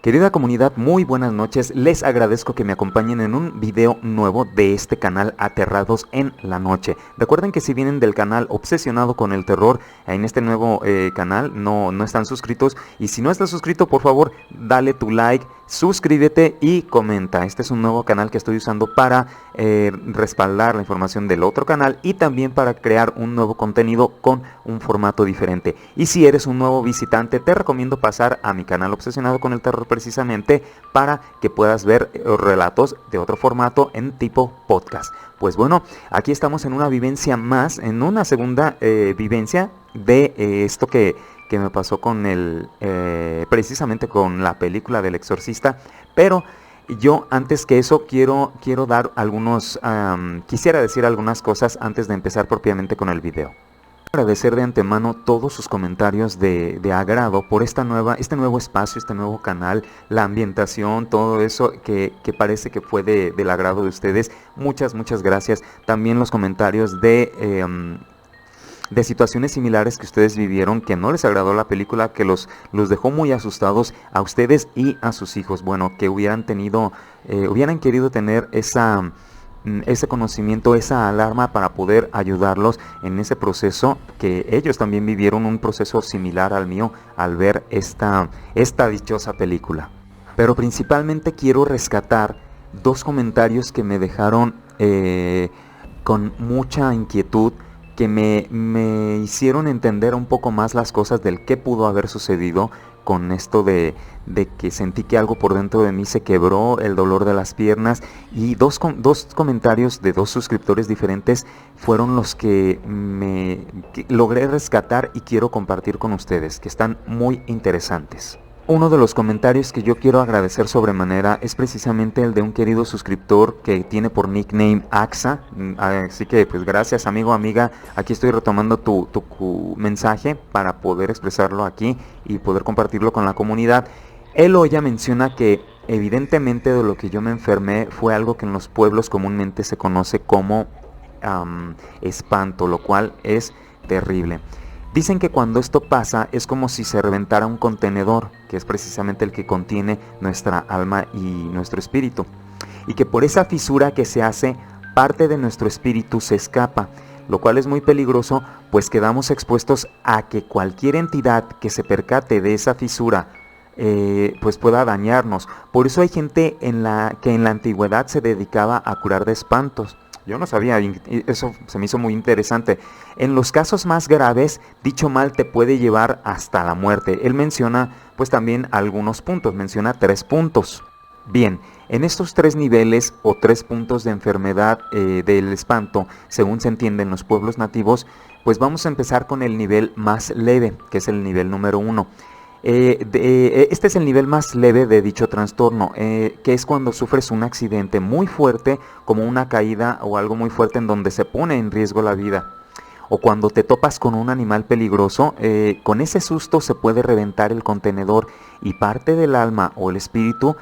Querida comunidad, muy buenas noches. Les agradezco que me acompañen en un video nuevo de este canal Aterrados en la Noche. Recuerden que si vienen del canal Obsesionado con el Terror, en este nuevo canal no están suscritos. Y si no estás suscrito, por favor, dale tu like, suscríbete y comenta. Este es un nuevo canal que estoy usando para respaldar la información del otro canal y también para crear un nuevo contenido con un formato diferente. Y si eres un nuevo visitante, te recomiendo pasar a mi canal Obsesionado con el Terror precisamente para que puedas ver relatos de otro formato en tipo podcast. Pues bueno, aquí estamos en una vivencia más, en una segunda vivencia de esto que me pasó con precisamente con la película del Exorcista. Pero yo antes que eso quiero dar quisiera decir algunas cosas antes de empezar propiamente con el video. Agradecer de antemano todos sus comentarios de agrado por este nuevo espacio, este nuevo canal, la ambientación, todo eso que parece que fue del agrado de ustedes. Muchas gracias. También los comentarios de situaciones similares que ustedes vivieron, que no les agradó la película, que los dejó muy asustados a ustedes y a sus hijos. Bueno, que hubieran querido tener ese conocimiento, esa alarma para poder ayudarlos en ese proceso, que ellos también vivieron un proceso similar al mío al ver esta dichosa película. Pero principalmente quiero rescatar dos comentarios que me dejaron con mucha inquietud, que me hicieron entender un poco más las cosas del qué pudo haber sucedido con esto de que sentí que algo por dentro de mí se quebró, el dolor de las piernas, y dos comentarios de dos suscriptores diferentes fueron los que logré rescatar y quiero compartir con ustedes, que están muy interesantes. Uno de los comentarios que yo quiero agradecer sobremanera es precisamente el de un querido suscriptor que tiene por nickname AXA. Así que pues gracias, amigo, amiga. Aquí estoy retomando tu mensaje para poder expresarlo aquí y poder compartirlo con la comunidad. Él o ella menciona que evidentemente de lo que yo me enfermé fue algo que en los pueblos comúnmente se conoce como espanto, lo cual es terrible. Dicen que cuando esto pasa es como si se reventara un contenedor, que es precisamente el que contiene nuestra alma y nuestro espíritu, y que por esa fisura que se hace, parte de nuestro espíritu se escapa, lo cual es muy peligroso, pues quedamos expuestos a que cualquier entidad que se percate de esa fisura pues pueda dañarnos. Por eso hay gente que en la antigüedad se dedicaba a curar de espantos. Yo no sabía, y eso se me hizo muy interesante. En los casos más graves, dicho mal te puede llevar hasta la muerte. Él menciona pues también algunos puntos, menciona 3 puntos. Bien, en estos 3 niveles o 3 puntos de enfermedad del espanto, según se entiende en los pueblos nativos, pues vamos a empezar con el nivel más leve, que es el nivel número 1. Este es el nivel más leve de dicho trastorno, que es cuando sufres un accidente muy fuerte, como una caída o algo muy fuerte en donde se pone en riesgo la vida, o cuando te topas con un animal peligroso. Con ese susto se puede reventar el contenedor y parte del alma o el espíritu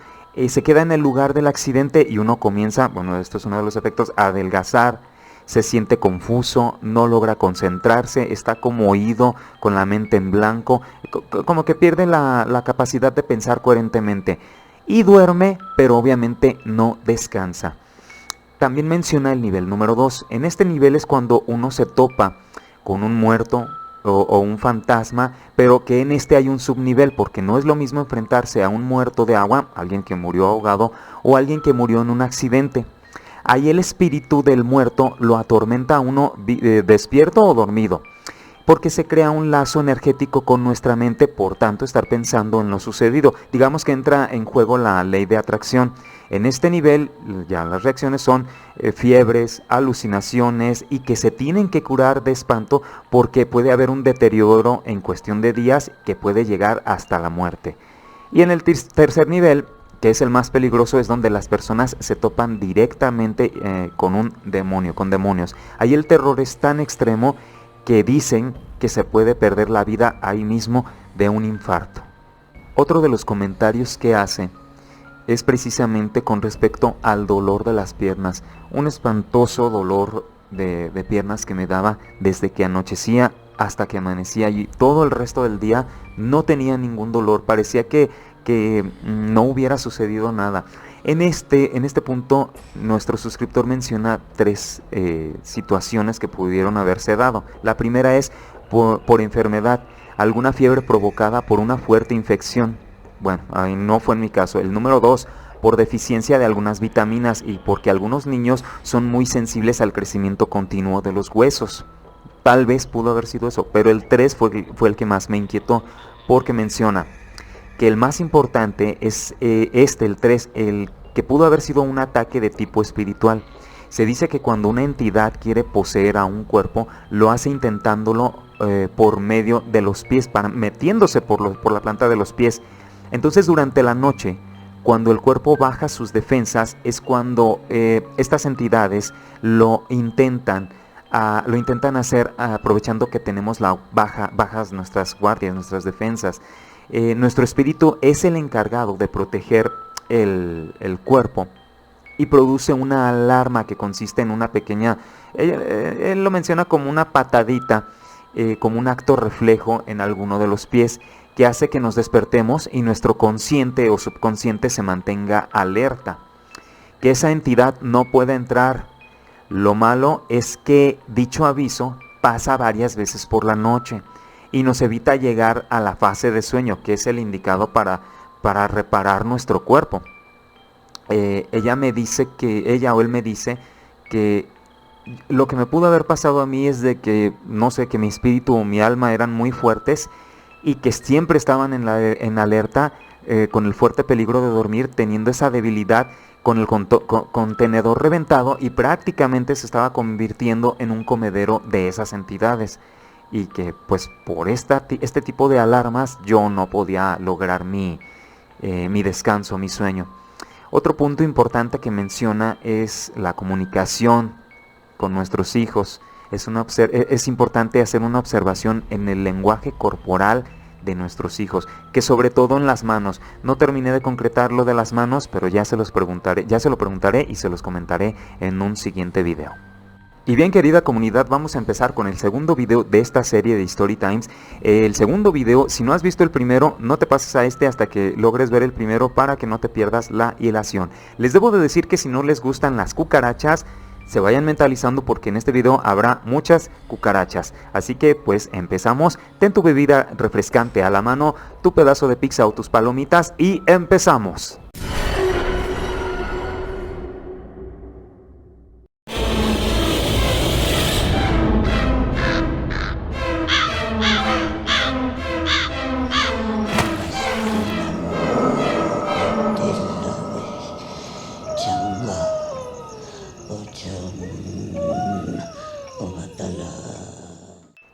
se queda en el lugar del accidente y uno comienza, bueno, esto es uno de los efectos, a adelgazar. Se siente confuso, no logra concentrarse, está como oído, con la mente en blanco, como que pierde la capacidad de pensar coherentemente. Y duerme, pero obviamente no descansa. También menciona el nivel número 2. En este nivel es cuando uno se topa con un muerto o un fantasma, pero que en este hay un subnivel, porque no es lo mismo enfrentarse a un muerto de agua, alguien que murió ahogado, o alguien que murió en un accidente. Ahí el espíritu del muerto lo atormenta a uno despierto o dormido, porque se crea un lazo energético con nuestra mente, por tanto estar pensando en lo sucedido. Digamos que entra en juego la ley de atracción. En este nivel ya las reacciones son fiebres, alucinaciones, y que se tienen que curar de espanto porque puede haber un deterioro en cuestión de días que puede llegar hasta la muerte. Y en el tercer nivel, que es el más peligroso, es donde las personas se topan directamente con un demonio, con demonios. Ahí el terror es tan extremo que dicen que se puede perder la vida ahí mismo de un infarto. Otro de los comentarios que hace es precisamente con respecto al dolor de las piernas. Un espantoso dolor de piernas que me daba desde que anochecía hasta que amanecía, y todo el resto del día no tenía ningún dolor. Parecía que que no hubiera sucedido nada. En este punto, nuestro suscriptor menciona tres situaciones que pudieron haberse dado. La primera es por enfermedad, alguna fiebre provocada por una fuerte infección. Bueno, ahí no fue en mi caso. El número 2, por deficiencia de algunas vitaminas y porque algunos niños son muy sensibles al crecimiento continuo de los huesos. Tal vez pudo haber sido eso, pero el 3 fue el que más me inquietó, porque menciona que el más importante es el 3, el que pudo haber sido un ataque de tipo espiritual. Se dice que cuando una entidad quiere poseer a un cuerpo, lo hace intentándolo por medio de los pies, metiéndose por la planta de los pies. Entonces durante la noche, cuando el cuerpo baja sus defensas, es cuando estas entidades lo intentan hacer, aprovechando que tenemos bajas nuestras guardias, nuestras defensas. Nuestro espíritu es el encargado de proteger el cuerpo y produce una alarma que consiste en una pequeña, él lo menciona como una patadita, como un acto reflejo en alguno de los pies, que hace que nos despertemos y nuestro consciente o subconsciente se mantenga alerta, que esa entidad no pueda entrar. Lo malo es que dicho aviso pasa varias veces por la noche y nos evita llegar a la fase de sueño, que es el indicado para reparar nuestro cuerpo. Ella o él me dice que lo que me pudo haber pasado a mí es de que, no sé, que mi espíritu o mi alma eran muy fuertes y que siempre estaban en alerta, con el fuerte peligro de dormir, teniendo esa debilidad con el contenedor reventado, y prácticamente se estaba convirtiendo en un comedero de esas entidades, y que pues por este tipo de alarmas yo no podía lograr mi descanso, mi sueño. Otro punto importante que menciona es la comunicación con nuestros hijos. Es importante hacer una observación en el lenguaje corporal de nuestros hijos, que sobre todo en las manos. No terminé de concretar lo de las manos, pero ya se lo preguntaré y se los comentaré en un siguiente video. Y bien, querida comunidad, vamos a empezar con el segundo video de esta serie de Story Times. El segundo video, si no has visto el primero, no te pases a este hasta que logres ver el primero para que no te pierdas la hilación. Les debo de decir que si no les gustan las cucarachas, se vayan mentalizando, porque en este video habrá muchas cucarachas. Así que pues empezamos. Ten tu bebida refrescante a la mano, tu pedazo de pizza o tus palomitas y empezamos.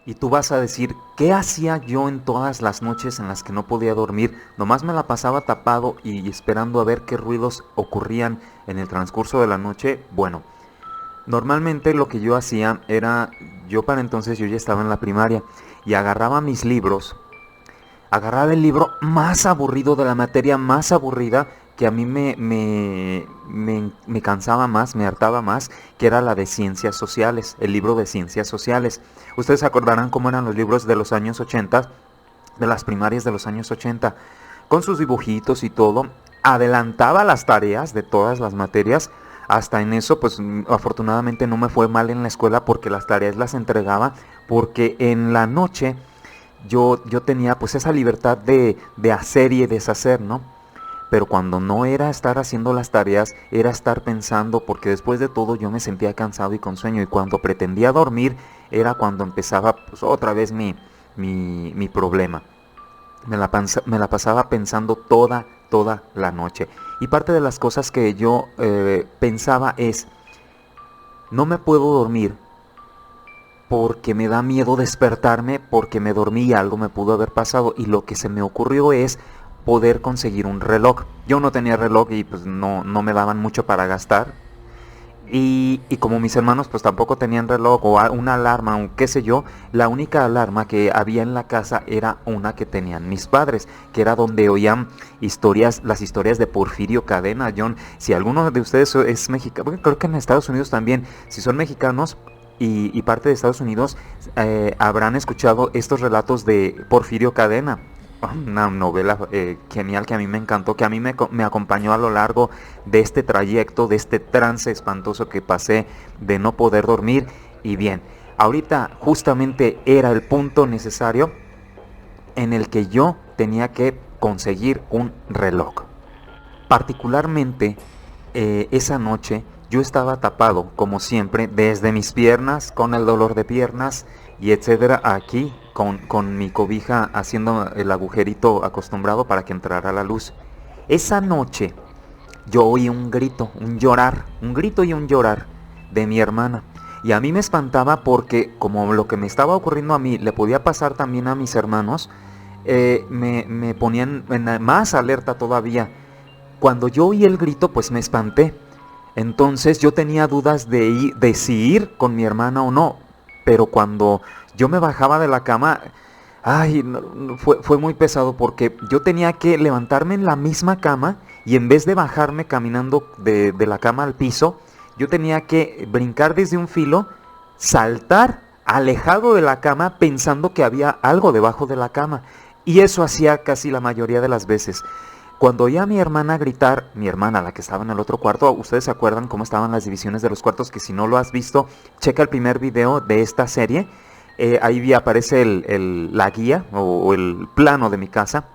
Y tú vas a decir, ¿qué hacía yo en todas las noches en las que no podía dormir? Nomás me la pasaba tapado y esperando a ver qué ruidos ocurrían en el transcurso de la noche. Bueno, normalmente lo que yo hacía era, para entonces yo ya estaba en la primaria y agarraba mis libros, agarraba el libro más aburrido de la materia más aburrida, que a mí me cansaba más, me hartaba más, que era la de ciencias sociales, el libro de ciencias sociales. Ustedes se acordarán cómo eran los libros de los años 80, de las primarias de los años 80, con sus dibujitos y todo. Adelantaba las tareas de todas las materias. Hasta en eso, pues afortunadamente no me fue mal en la escuela, porque las tareas las entregaba, porque en la noche yo tenía pues esa libertad de hacer y deshacer, ¿no? Pero cuando no era estar haciendo las tareas, era estar pensando, porque después de todo yo me sentía cansado y con sueño, y cuando pretendía dormir era cuando empezaba pues otra vez mi problema. Me la pasaba pensando toda la noche. Y parte de las cosas que yo pensaba es, no me puedo dormir porque me da miedo despertarme, porque me dormí y algo me pudo haber pasado. Y lo que se me ocurrió es poder conseguir un reloj. Yo no tenía reloj y pues no me daban mucho para gastar. Y como mis hermanos pues tampoco tenían reloj o una alarma o qué sé yo, la única alarma que había en la casa era una que tenían mis padres, que era donde oían las historias de Porfirio Cadena. John, si alguno de ustedes es mexicano, creo que en Estados Unidos también, si son mexicanos y parte de Estados Unidos, habrán escuchado estos relatos de Porfirio Cadena. una novela genial que a mí me encantó, que a mí me acompañó a lo largo de este trayecto, de este trance espantoso que pasé de no poder dormir. Y bien, ahorita justamente era el punto necesario en el que yo tenía que conseguir un reloj. Particularmente esa noche yo estaba tapado, como siempre, desde mis piernas, con el dolor de piernas y etcétera, aquí con mi cobija haciendo el agujerito acostumbrado para que entrara la luz. Esa noche yo oí un grito, un llorar, un grito y un llorar de mi hermana. Y a mí me espantaba porque como lo que me estaba ocurriendo a mí le podía pasar también a mis hermanos, me ponían en más alerta todavía. Cuando yo oí el grito, pues me espanté. Entonces yo tenía dudas de si ir con mi hermana o no. Pero cuando yo me bajaba de la cama, ay, fue muy pesado porque yo tenía que levantarme en la misma cama y en vez de bajarme caminando de la cama al piso, yo tenía que brincar desde un filo, saltar alejado de la cama pensando que había algo debajo de la cama. Y eso hacía casi la mayoría de las veces. Cuando oía a mi hermana gritar, mi hermana, la que estaba en el otro cuarto, ustedes se acuerdan cómo estaban las divisiones de los cuartos, que si no lo has visto, checa el primer video de esta serie, ahí aparece la guía o el plano de mi casa.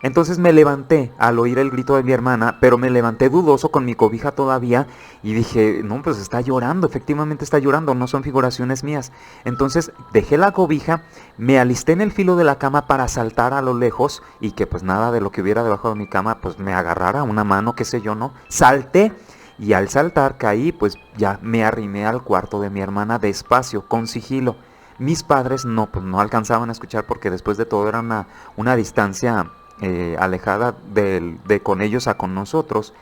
Entonces me levanté al oír el grito de mi hermana, pero me levanté dudoso con mi cobija todavía y dije, no, pues está llorando, efectivamente está llorando, no son figuraciones mías. Entonces dejé la cobija, me alisté en el filo de la cama para saltar a lo lejos y que pues nada de lo que hubiera debajo de mi cama pues me agarrara una mano, qué sé yo, ¿no? Salté y al saltar caí, pues ya me arrimé al cuarto de mi hermana despacio, con sigilo. Mis padres no, pues no alcanzaban a escuchar porque después de todo era una distancia alejada de con ellos a con nosotros.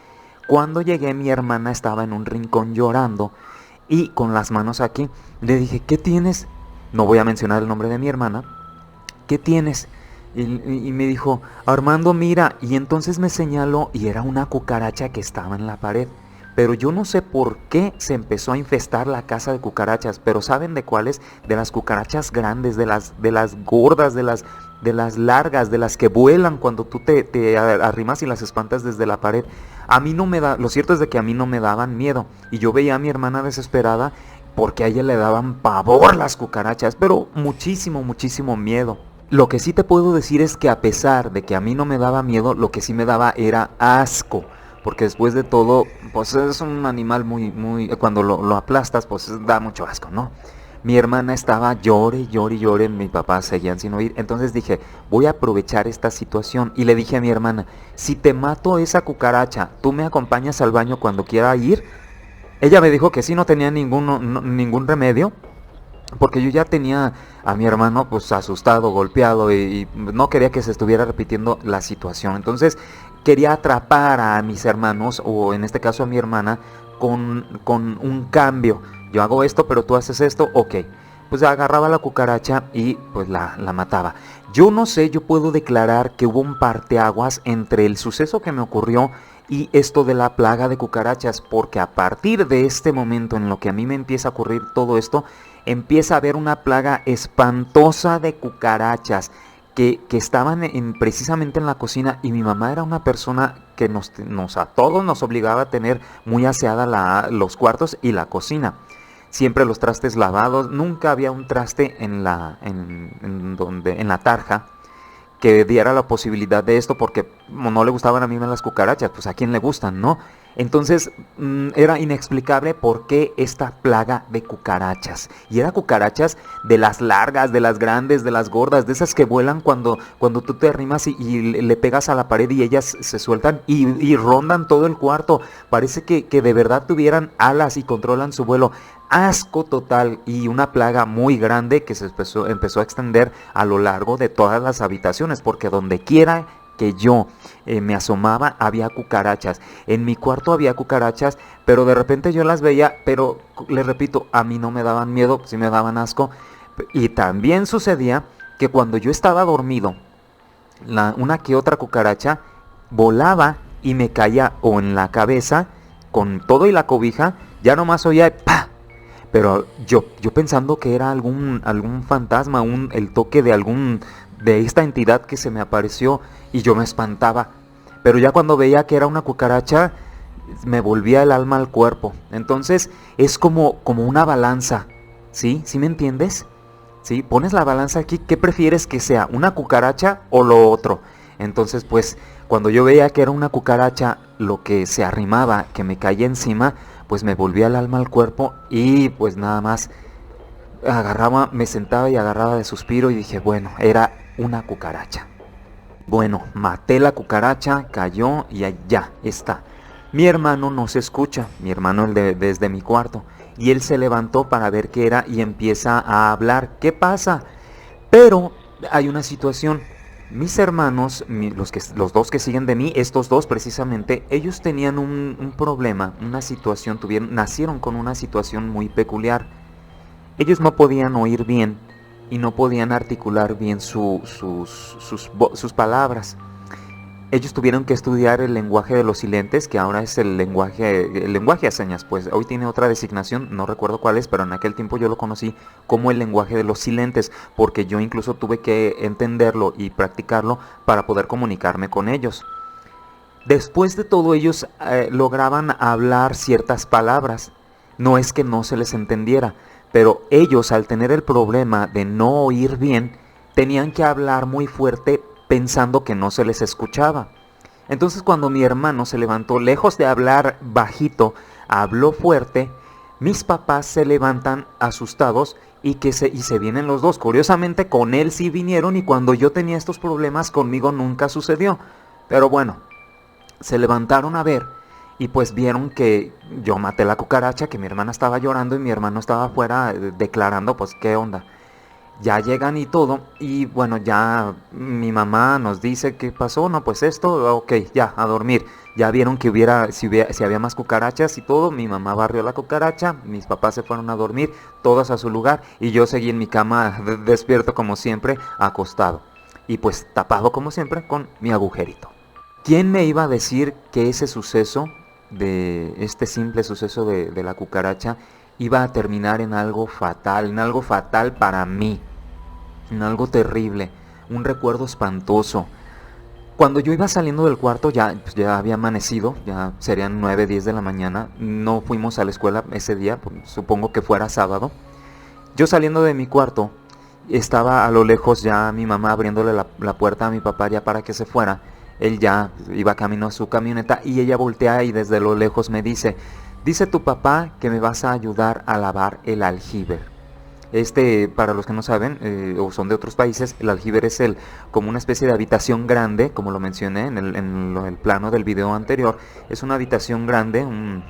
Cuando llegué mi hermana estaba en un rincón llorando y con las manos aquí. Le dije, ¿qué tienes? No voy a mencionar el nombre de mi hermana. ¿Qué tienes? Y me dijo, Armando, mira. Y entonces me señaló y era una cucaracha que estaba en la pared. Pero yo no sé por qué se empezó a infestar la casa de cucarachas. Pero ¿saben de cuáles? De las cucarachas grandes, de las gordas, de las largas, de las que vuelan cuando tú te arrimas y las espantas desde la pared. A mí no me da, lo cierto es de que a mí no me daban miedo. Y yo veía a mi hermana desesperada porque a ella le daban pavor las cucarachas, pero muchísimo, muchísimo miedo. Lo que sí te puedo decir es que a pesar de que a mí no me daba miedo, lo que sí me daba era asco. Porque después de todo, pues es un animal cuando lo aplastas, pues da mucho asco, ¿no? Mi hermana estaba llore, llore, llore, mi papá seguían sin oír. Entonces dije, voy a aprovechar esta situación. Y le dije a mi hermana, si te mato esa cucaracha, ¿tú me acompañas al baño cuando quiera ir? Ella me dijo que sí, no tenía ningún remedio. Porque yo ya tenía a mi hermano pues asustado, golpeado y no quería que se estuviera repitiendo la situación. Entonces quería atrapar a mis hermanos, o en este caso a mi hermana, con un cambio. Yo hago esto, pero tú haces esto, ok. Pues agarraba la cucaracha y pues la mataba. Yo no sé, yo puedo declarar que hubo un parteaguas entre el suceso que me ocurrió y esto de la plaga de cucarachas, porque a partir de este momento en lo que a mí me empieza a ocurrir todo esto, empieza a haber una plaga espantosa de cucarachas que estaban precisamente en la cocina, y mi mamá era una persona que a todos nos obligaba a tener muy aseada los cuartos y la cocina. Siempre los trastes lavados, nunca había un traste en la tarja que diera la posibilidad de esto, porque no le gustaban a mí las cucarachas, pues a quién le gustan, ¿no? Entonces era inexplicable por qué esta plaga de cucarachas. Y era cucarachas de las largas, de las grandes, de las gordas, de esas que vuelan cuando tú te arrimas y le pegas a la pared y ellas se sueltan y rondan todo el cuarto. Parece que de verdad tuvieran alas y controlan su vuelo. Asco total, y una plaga muy grande que se empezó a extender a lo largo de todas las habitaciones, porque donde quiera que yo me asomaba había cucarachas. En mi cuarto había cucarachas, pero de repente yo las veía, pero les repito, a mí no me daban miedo, sí me daban asco. Y también sucedía que cuando yo estaba dormido, una que otra cucaracha volaba y me caía o en la cabeza con todo y la cobija, ya nomás oía ¡pah! Pero yo pensando que era algún fantasma, el toque de algún de esta entidad que se me apareció y yo me espantaba. Pero ya cuando veía que era una cucaracha, me volvía el alma al cuerpo. Entonces es como una balanza, ¿sí? ¿Sí me entiendes? ¿Sí? Pones la balanza aquí, ¿qué prefieres que sea? ¿Una cucaracha o lo otro? Entonces pues cuando yo veía que era una cucaracha lo que se arrimaba, que me caía encima, pues me volvía el alma al cuerpo y pues nada más agarraba, me sentaba y agarraba de suspiro y dije, bueno, era una cucaracha. Bueno, maté la cucaracha, cayó y allá está. Mi hermano no se escucha, mi hermano desde mi cuarto, y él se levantó para ver qué era y empieza a hablar. ¿Qué pasa? Pero hay una situación. Mis hermanos, los dos que siguen de mí, estos dos precisamente, ellos tenían un problema, una situación, nacieron con una situación muy peculiar. Ellos no podían oír bien y no podían articular bien sus palabras. Ellos tuvieron que estudiar el lenguaje de los silentes, que ahora es el lenguaje de señas, pues hoy tiene otra designación, no recuerdo cuál es, pero en aquel tiempo yo lo conocí como el lenguaje de los silentes, porque yo incluso tuve que entenderlo y practicarlo para poder comunicarme con ellos. Después de todo, ellos lograban hablar ciertas palabras. No es que no se les entendiera, pero ellos, al tener el problema de no oír bien, tenían que hablar muy fuerte pensando que no se les escuchaba. Entonces cuando mi hermano se levantó, lejos de hablar bajito, habló fuerte, mis papás se levantan asustados y se vienen los dos. Curiosamente con él sí vinieron y cuando yo tenía estos problemas conmigo nunca sucedió. Pero bueno, se levantaron a ver y pues vieron que yo maté la cucaracha, que mi hermana estaba llorando y mi hermano estaba afuera declarando pues qué onda. Ya llegan y todo, y bueno, ya mi mamá nos dice qué pasó, no, pues esto, ok, ya, a dormir. Ya vieron que si había más cucarachas y todo, mi mamá barrió la cucaracha, mis papás se fueron a dormir, todos a su lugar, y yo seguí en mi cama despierto como siempre, acostado. Y pues tapado como siempre con mi agujerito. ¿Quién me iba a decir que ese suceso, de este simple suceso de la cucaracha, iba a terminar en algo fatal para mí? En algo terrible, un recuerdo espantoso. Cuando yo iba saliendo del cuarto pues ya había amanecido, ya serían 9, 10 de la mañana, no fuimos a la escuela ese día, supongo que fuera sábado. Yo saliendo de mi cuarto, estaba a lo lejos ya mi mamá abriéndole la puerta a mi papá ya para que se fuera. Él ya iba camino a su camioneta y ella voltea y desde lo lejos me dice tu papá que me vas a ayudar a lavar el aljibe. Para los que no saben o son de otros países, el aljibe es como una especie de habitación grande, como lo mencioné en el plano del video anterior. Es una habitación grande, un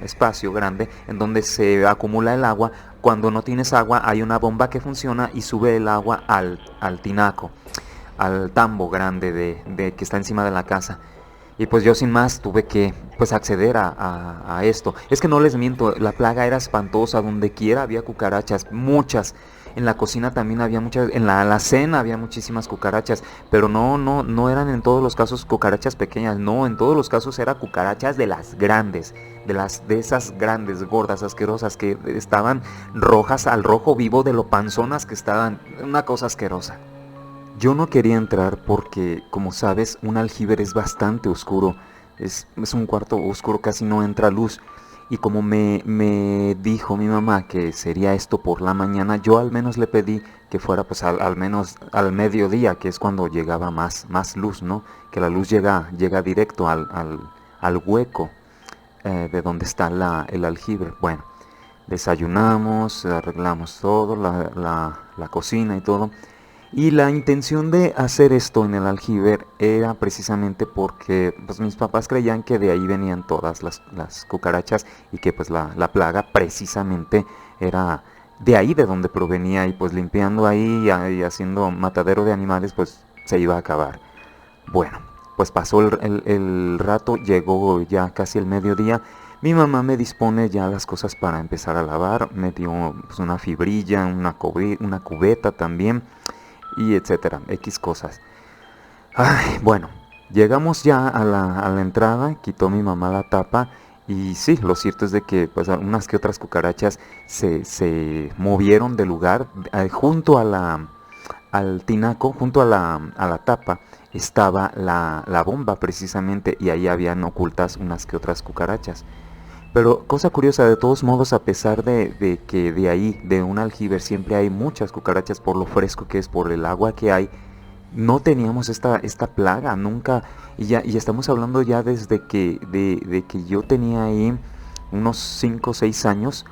espacio grande en donde se acumula el agua. Cuando no tienes agua hay una bomba que funciona y sube el agua al tinaco, al tambo grande que está encima de la casa. Y pues yo sin más tuve que pues acceder a esto. Es que no les miento, la plaga era espantosa, donde quiera había cucarachas, muchas. En la cocina también había muchas, en la alacena había muchísimas cucarachas, pero no eran en todos los casos cucarachas pequeñas, no, en todos los casos eran cucarachas de las grandes, de esas grandes, gordas, asquerosas, que estaban rojas al rojo vivo de lo panzonas que estaban, una cosa asquerosa. Yo no quería entrar porque, como sabes, un aljibe es bastante oscuro. Es un cuarto oscuro, casi no entra luz. Y como me dijo mi mamá que sería esto por la mañana, yo al menos le pedí que fuera pues al menos al mediodía, que es cuando llegaba más luz, ¿no? Que la luz llega directo al hueco de donde está el aljibe. Bueno, desayunamos, arreglamos todo, la cocina y todo. Y la intención de hacer esto en el aljibe era precisamente porque pues, mis papás creían que de ahí venían todas las cucarachas y que pues la plaga precisamente era de ahí de donde provenía y pues limpiando ahí y haciendo matadero de animales pues se iba a acabar. Bueno, pues pasó el rato, llegó ya casi el mediodía. Mi mamá me dispone ya las cosas para empezar a lavar, me dio pues, una fibrilla, una cubeta también y etcétera, X cosas. Ay, bueno, llegamos ya a la entrada, quitó mi mamá la tapa y sí, lo cierto es de que pues unas que otras cucarachas se movieron del lugar junto al tinaco, junto a la tapa, estaba la bomba precisamente, y ahí habían ocultas unas que otras cucarachas. Pero cosa curiosa, de todos modos, a pesar de que de ahí, de un aljibe, siempre hay muchas cucarachas por lo fresco que es, por el agua que hay, no teníamos esta plaga, nunca, y estamos hablando ya desde de que yo tenía ahí unos 5 o 6 años,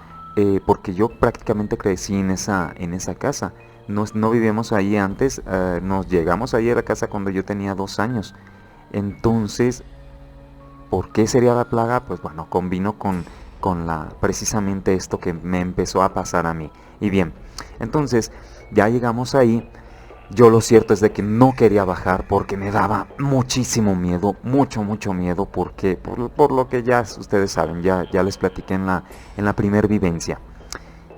porque yo prácticamente crecí en esa casa. No vivíamos ahí antes, nos llegamos ahí a la casa cuando yo tenía 2 años. Entonces, ¿por qué sería la plaga? Pues bueno, combino con precisamente esto que me empezó a pasar a mí. Y bien, entonces ya llegamos ahí. Yo lo cierto es de que no quería bajar porque me daba muchísimo miedo, mucho miedo, porque por lo que ya ustedes saben, ya les platiqué en la primer vivencia.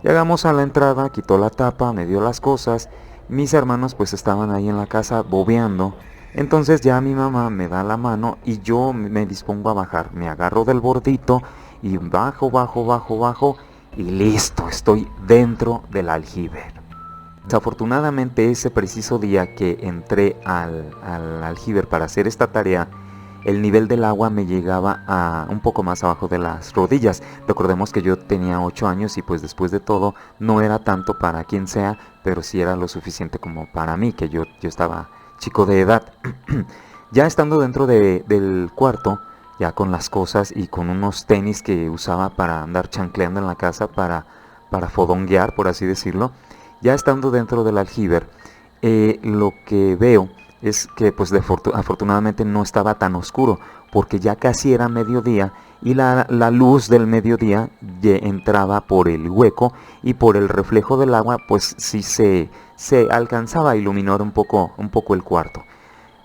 Llegamos a la entrada, quitó la tapa, me dio las cosas, mis hermanos pues estaban ahí en la casa bobeando. Entonces ya mi mamá me da la mano y yo me dispongo a bajar, me agarro del bordito y bajo y listo, estoy dentro del aljibe. Desafortunadamente ese preciso día que entré al aljibe para hacer esta tarea, el nivel del agua me llegaba a un poco más abajo de las rodillas. Recordemos que yo tenía 8 años y pues después de todo no era tanto para quien sea, pero sí era lo suficiente como para mí, que yo estaba chico de edad. Ya estando dentro del cuarto, ya con las cosas y con unos tenis que usaba para andar chancleando en la casa, para fodonguear, por así decirlo, ya estando dentro del aljibe, lo que veo es que pues afortunadamente no estaba tan oscuro, porque ya casi era mediodía y la luz del mediodía entraba por el hueco, y por el reflejo del agua pues sí se alcanzaba a iluminar un poco el cuarto.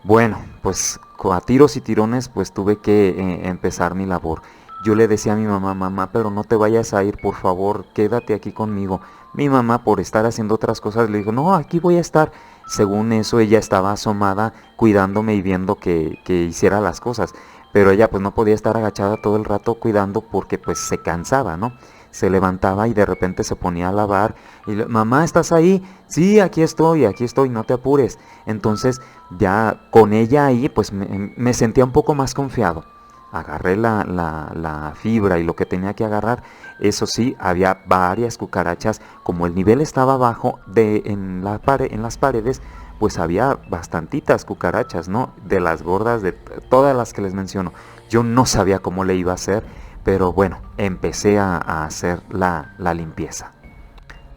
Bueno, pues a tiros y tirones pues tuve que empezar mi labor. Yo le decía a mi mamá, mamá, pero no te vayas a ir, por favor, quédate aquí conmigo. Mi mamá, por estar haciendo otras cosas, le dijo, no, aquí voy a estar. Según eso, ella estaba asomada, cuidándome y viendo que hiciera las cosas. Pero ella pues no podía estar agachada todo el rato cuidando, porque pues se cansaba, ¿no? Se levantaba y de repente se ponía a lavar. Y mamá, ¿estás ahí? Sí, aquí estoy, no te apures. Entonces ya con ella ahí pues me sentía un poco más confiado. Agarré la fibra y lo que tenía que agarrar. Eso sí, había varias cucarachas. Como el nivel estaba bajo en las paredes, pues había bastantitas cucarachas, ¿no? De las gordas, de todas las que les menciono. Yo no sabía cómo le iba a hacer, pero bueno, empecé a hacer la limpieza.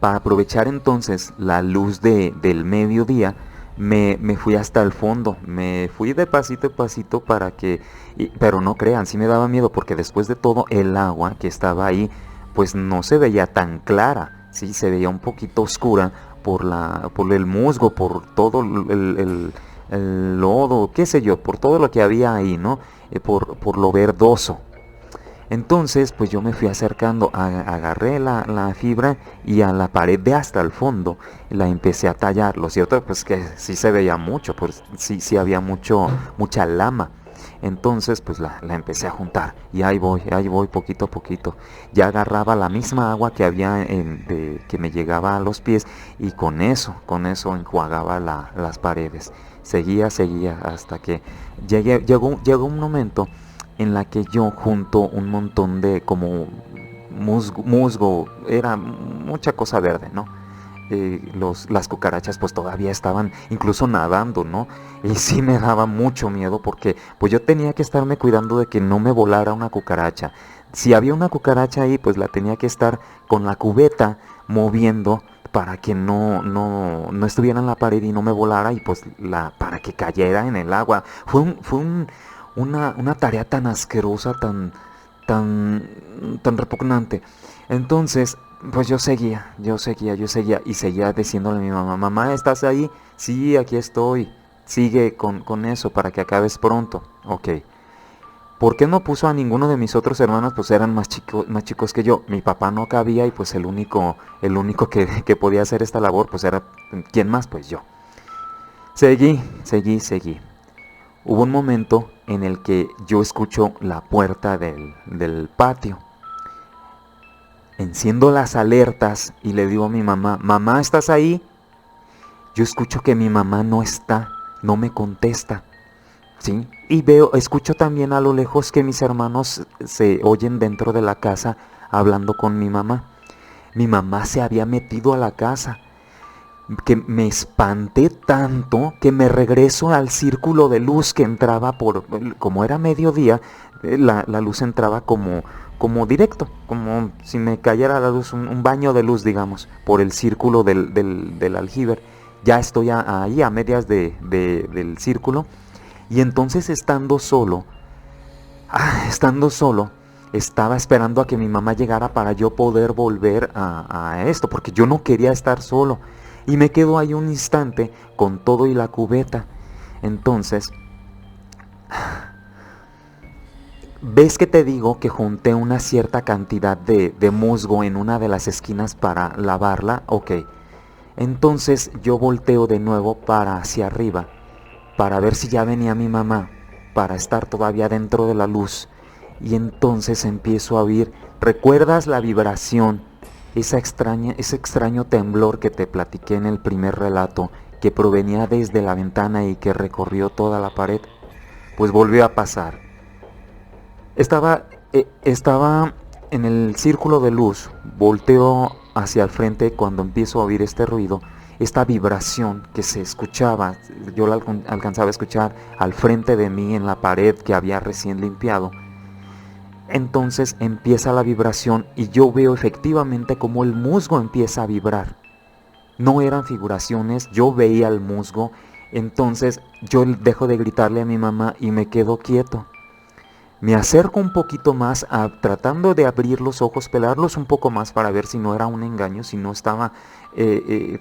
Para aprovechar entonces la luz del mediodía, me fui hasta el fondo, me fui de pasito a pasito pero no crean, sí me daba miedo, porque después de todo el agua que estaba ahí, pues no se veía tan clara, sí, se veía un poquito oscura por el musgo, por todo el lodo, qué sé yo, por todo lo que había ahí, ¿no? Por lo verdoso. Entonces, pues yo me fui acercando, agarré la fibra y a la pared de hasta el fondo la empecé a tallar. Lo cierto, pues que sí se veía mucho, pues sí había mucha lama. Entonces, pues la empecé a juntar y ahí voy poquito a poquito. Ya agarraba la misma agua que había que me llegaba a los pies, y con eso enjuagaba las paredes. Seguía hasta que llegó un momento en la que yo junto un montón de como musgo, era mucha cosa verde, ¿no? Las cucarachas pues todavía estaban incluso nadando, ¿no? Y sí me daba mucho miedo, porque pues yo tenía que estarme cuidando de que no me volara una cucaracha. Si había una cucaracha ahí, pues la tenía que estar con la cubeta moviendo para que no estuviera en la pared y no me volara, y pues para que cayera en el agua. Una tarea tan asquerosa, tan repugnante. Entonces, pues yo seguía y seguía diciéndole a mi mamá, mamá, ¿estás ahí? Sí, aquí estoy. Sigue con eso para que acabes pronto. Ok. ¿Por qué no puso a ninguno de mis otros hermanos? Pues eran más chicos que yo. Mi papá no cabía, y pues el único que podía hacer esta labor pues era, ¿quién más? Pues yo. Seguí. Hubo un momento en el que yo escucho la puerta del patio. Enciendo las alertas y le digo a mi mamá, mamá, ¿estás ahí? yo escucho que mi mamá no está, no me contesta, ¿sí? Y escucho también a lo lejos que mis hermanos se oyen dentro de la casa hablando con mi mamá. Mi mamá se había metido a la casa, que me espanté tanto que me regreso al círculo de luz que entraba como era mediodía, la luz entraba como directo, como si me cayera la luz, un baño de luz, digamos, por el círculo del aljiber. Ya estoy ahí a medias del círculo, y entonces estando solo, estaba esperando a que mi mamá llegara para yo poder volver a esto, porque yo no quería estar solo. Y me quedo ahí un instante con todo y la cubeta. Entonces, ¿ves que te digo que junté una cierta cantidad de musgo en una de las esquinas para lavarla? Ok. Entonces yo volteo de nuevo para hacia arriba, para ver si ya venía mi mamá, para estar todavía dentro de la luz. Y entonces empiezo a oír, ¿recuerdas la vibración? Ese extraño temblor que te platiqué en el primer relato, que provenía desde la ventana y que recorrió toda la pared. Pues volvió a pasar. Estaba en el círculo de luz, volteo hacia el frente cuando empiezo a oír este ruido, esta vibración que se escuchaba, yo la alcanzaba a escuchar al frente de mí en la pared que había recién limpiado. Entonces empieza la vibración y yo veo efectivamente cómo el musgo empieza a vibrar. No eran figuraciones, yo veía el musgo. Entonces yo dejo de gritarle a mi mamá y me quedo quieto. Me acerco un poquito más, tratando de abrir los ojos, pelarlos un poco más para ver si no era un engaño, si no estaba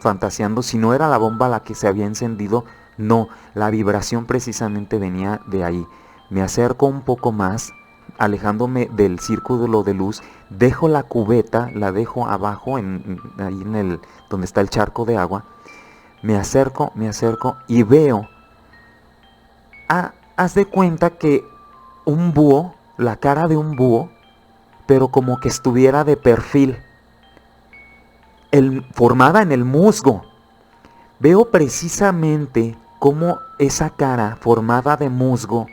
fantaseando, si no era la bomba la que se había encendido. No, la vibración precisamente venía de ahí. Me acerco un poco más, alejándome del círculo de luz, dejo la cubeta, la dejo abajo, ahí donde está el charco de agua. Me acerco y veo, haz de cuenta que un búho, la cara de un búho, pero como que estuviera de perfil, formada en el musgo. Veo precisamente cómo esa cara formada de musgo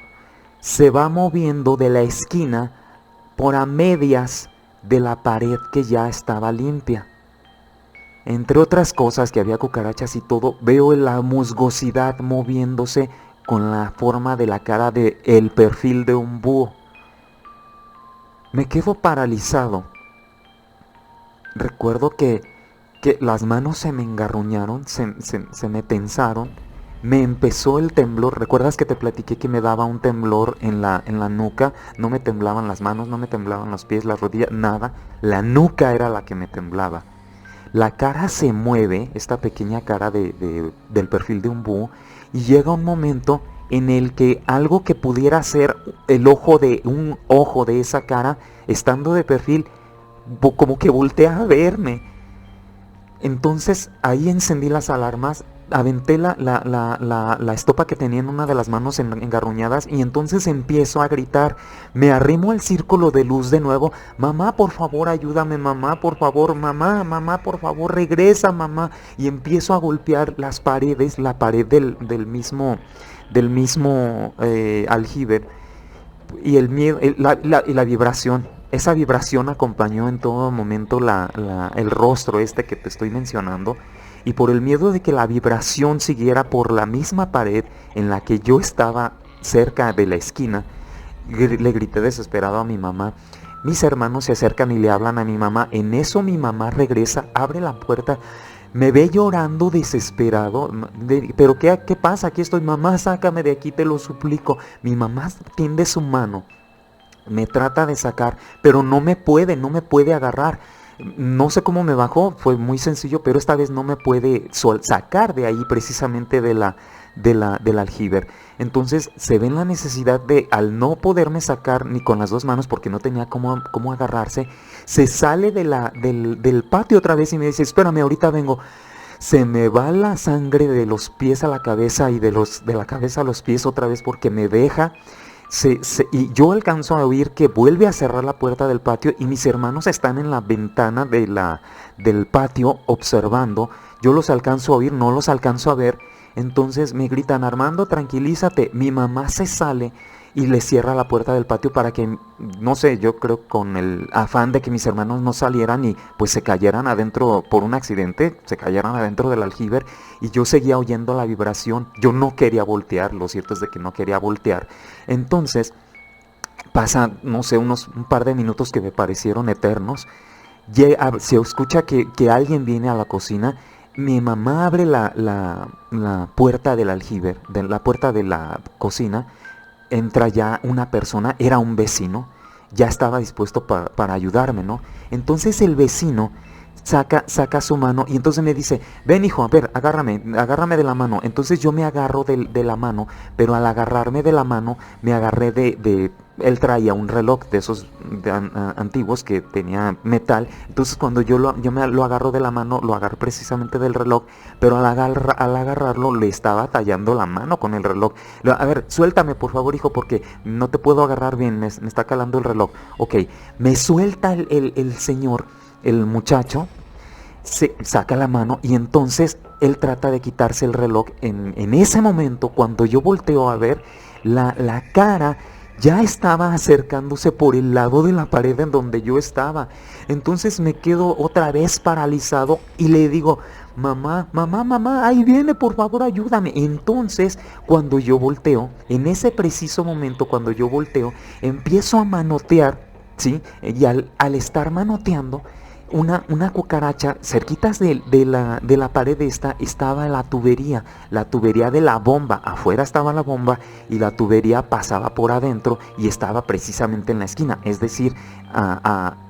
se va moviendo de la esquina por a medias de la pared que ya estaba limpia. Entre otras cosas, que había cucarachas y todo, veo la musgosidad moviéndose con la forma de la cara de el perfil de un búho. Me quedo paralizado. Recuerdo que las manos se me engarruñaron, se me tensaron. Me empezó el temblor. ¿Recuerdas que te platiqué que me daba un temblor en la nuca? No me temblaban las manos, no me temblaban los pies, las rodillas, nada. La nuca era la que me temblaba. La cara se mueve, esta pequeña cara del perfil de un búho, y llega un momento en el que algo que pudiera ser un ojo de esa cara, estando de perfil, como que voltea a verme. Entonces ahí encendí las alarmas, aventé la estopa que tenía en una de las manos engarruñadas, y entonces empiezo a gritar. Me arrimo al círculo de luz de nuevo. Mamá, por favor, ayúdame, mamá, por favor, mamá, por favor, regresa, mamá. Y empiezo a golpear las paredes, la pared del mismo aljibe, y el miedo, y la vibración. Esa vibración acompañó en todo momento el rostro que te estoy mencionando. Y por el miedo de que la vibración siguiera por la misma pared en la que yo estaba cerca de la esquina, le grité desesperado a mi mamá. Mis hermanos se acercan y le hablan a mi mamá. En eso mi mamá regresa, abre la puerta, me ve llorando desesperado. ¿Pero qué pasa? Aquí estoy. Mamá, sácame de aquí, te lo suplico. Mi mamá tiende su mano, me trata de sacar, pero no me puede agarrar. No sé cómo me bajó, fue muy sencillo, pero esta vez no me puede sacar de ahí, precisamente del aljiber. Entonces se ve en la necesidad de, al no poderme sacar ni con las dos manos porque no tenía cómo agarrarse, se sale del patio otra vez y me dice: espérame, ahorita vengo. Se me va la sangre de los pies a la cabeza y de la cabeza a los pies otra vez, porque me deja. Y yo alcanzo a oír que vuelve a cerrar la puerta del patio y mis hermanos están en la ventana del patio observando. Yo los alcanzo a oír, no los alcanzo a ver. Entonces me gritan, Armando, tranquilízate. Mi mamá se sale y le cierra la puerta del patio para que, no sé, yo creo con el afán de que mis hermanos no salieran y pues se cayeran adentro por un accidente, se cayeran adentro del aljiber, y yo seguía oyendo la vibración. Yo no quería voltear, lo cierto es de que no quería voltear. Entonces pasa, no sé, un par de minutos que me parecieron eternos. Se escucha que alguien viene a la cocina. Mi mamá abre la puerta del aljiber, de la puerta de la cocina. Entra ya una persona, era un vecino, ya estaba dispuesto para ayudarme, ¿no? Entonces el vecino saca su mano y entonces me dice, ven hijo, a ver, agárrame de la mano. Entonces yo me agarro de la mano, pero al agarrarme de la mano me agarré él traía un reloj de esos antiguos que tenía metal. Entonces cuando yo me lo agarro de la mano, lo agarro precisamente del reloj, pero al agarrarlo le estaba tallando la mano con el reloj. A ver, suéltame por favor hijo, porque no te puedo agarrar bien, me está calando el reloj. Ok, me suelta el señor, el muchacho, se saca la mano y entonces él trata de quitarse el reloj. En ese momento, cuando yo volteo a ver, la cara ya estaba acercándose por el lado de la pared en donde yo estaba. Entonces me quedo otra vez paralizado y le digo, mamá, mamá, mamá, ahí viene, por favor, ayúdame. Entonces, cuando yo volteo, en ese preciso momento, cuando yo volteo, empiezo a manotear, ¿sí? Y al estar manoteando, una cucaracha, cerquitas de la pared estaba la tubería de la bomba. Afuera estaba la bomba y la tubería pasaba por adentro y estaba precisamente en la esquina, es decir,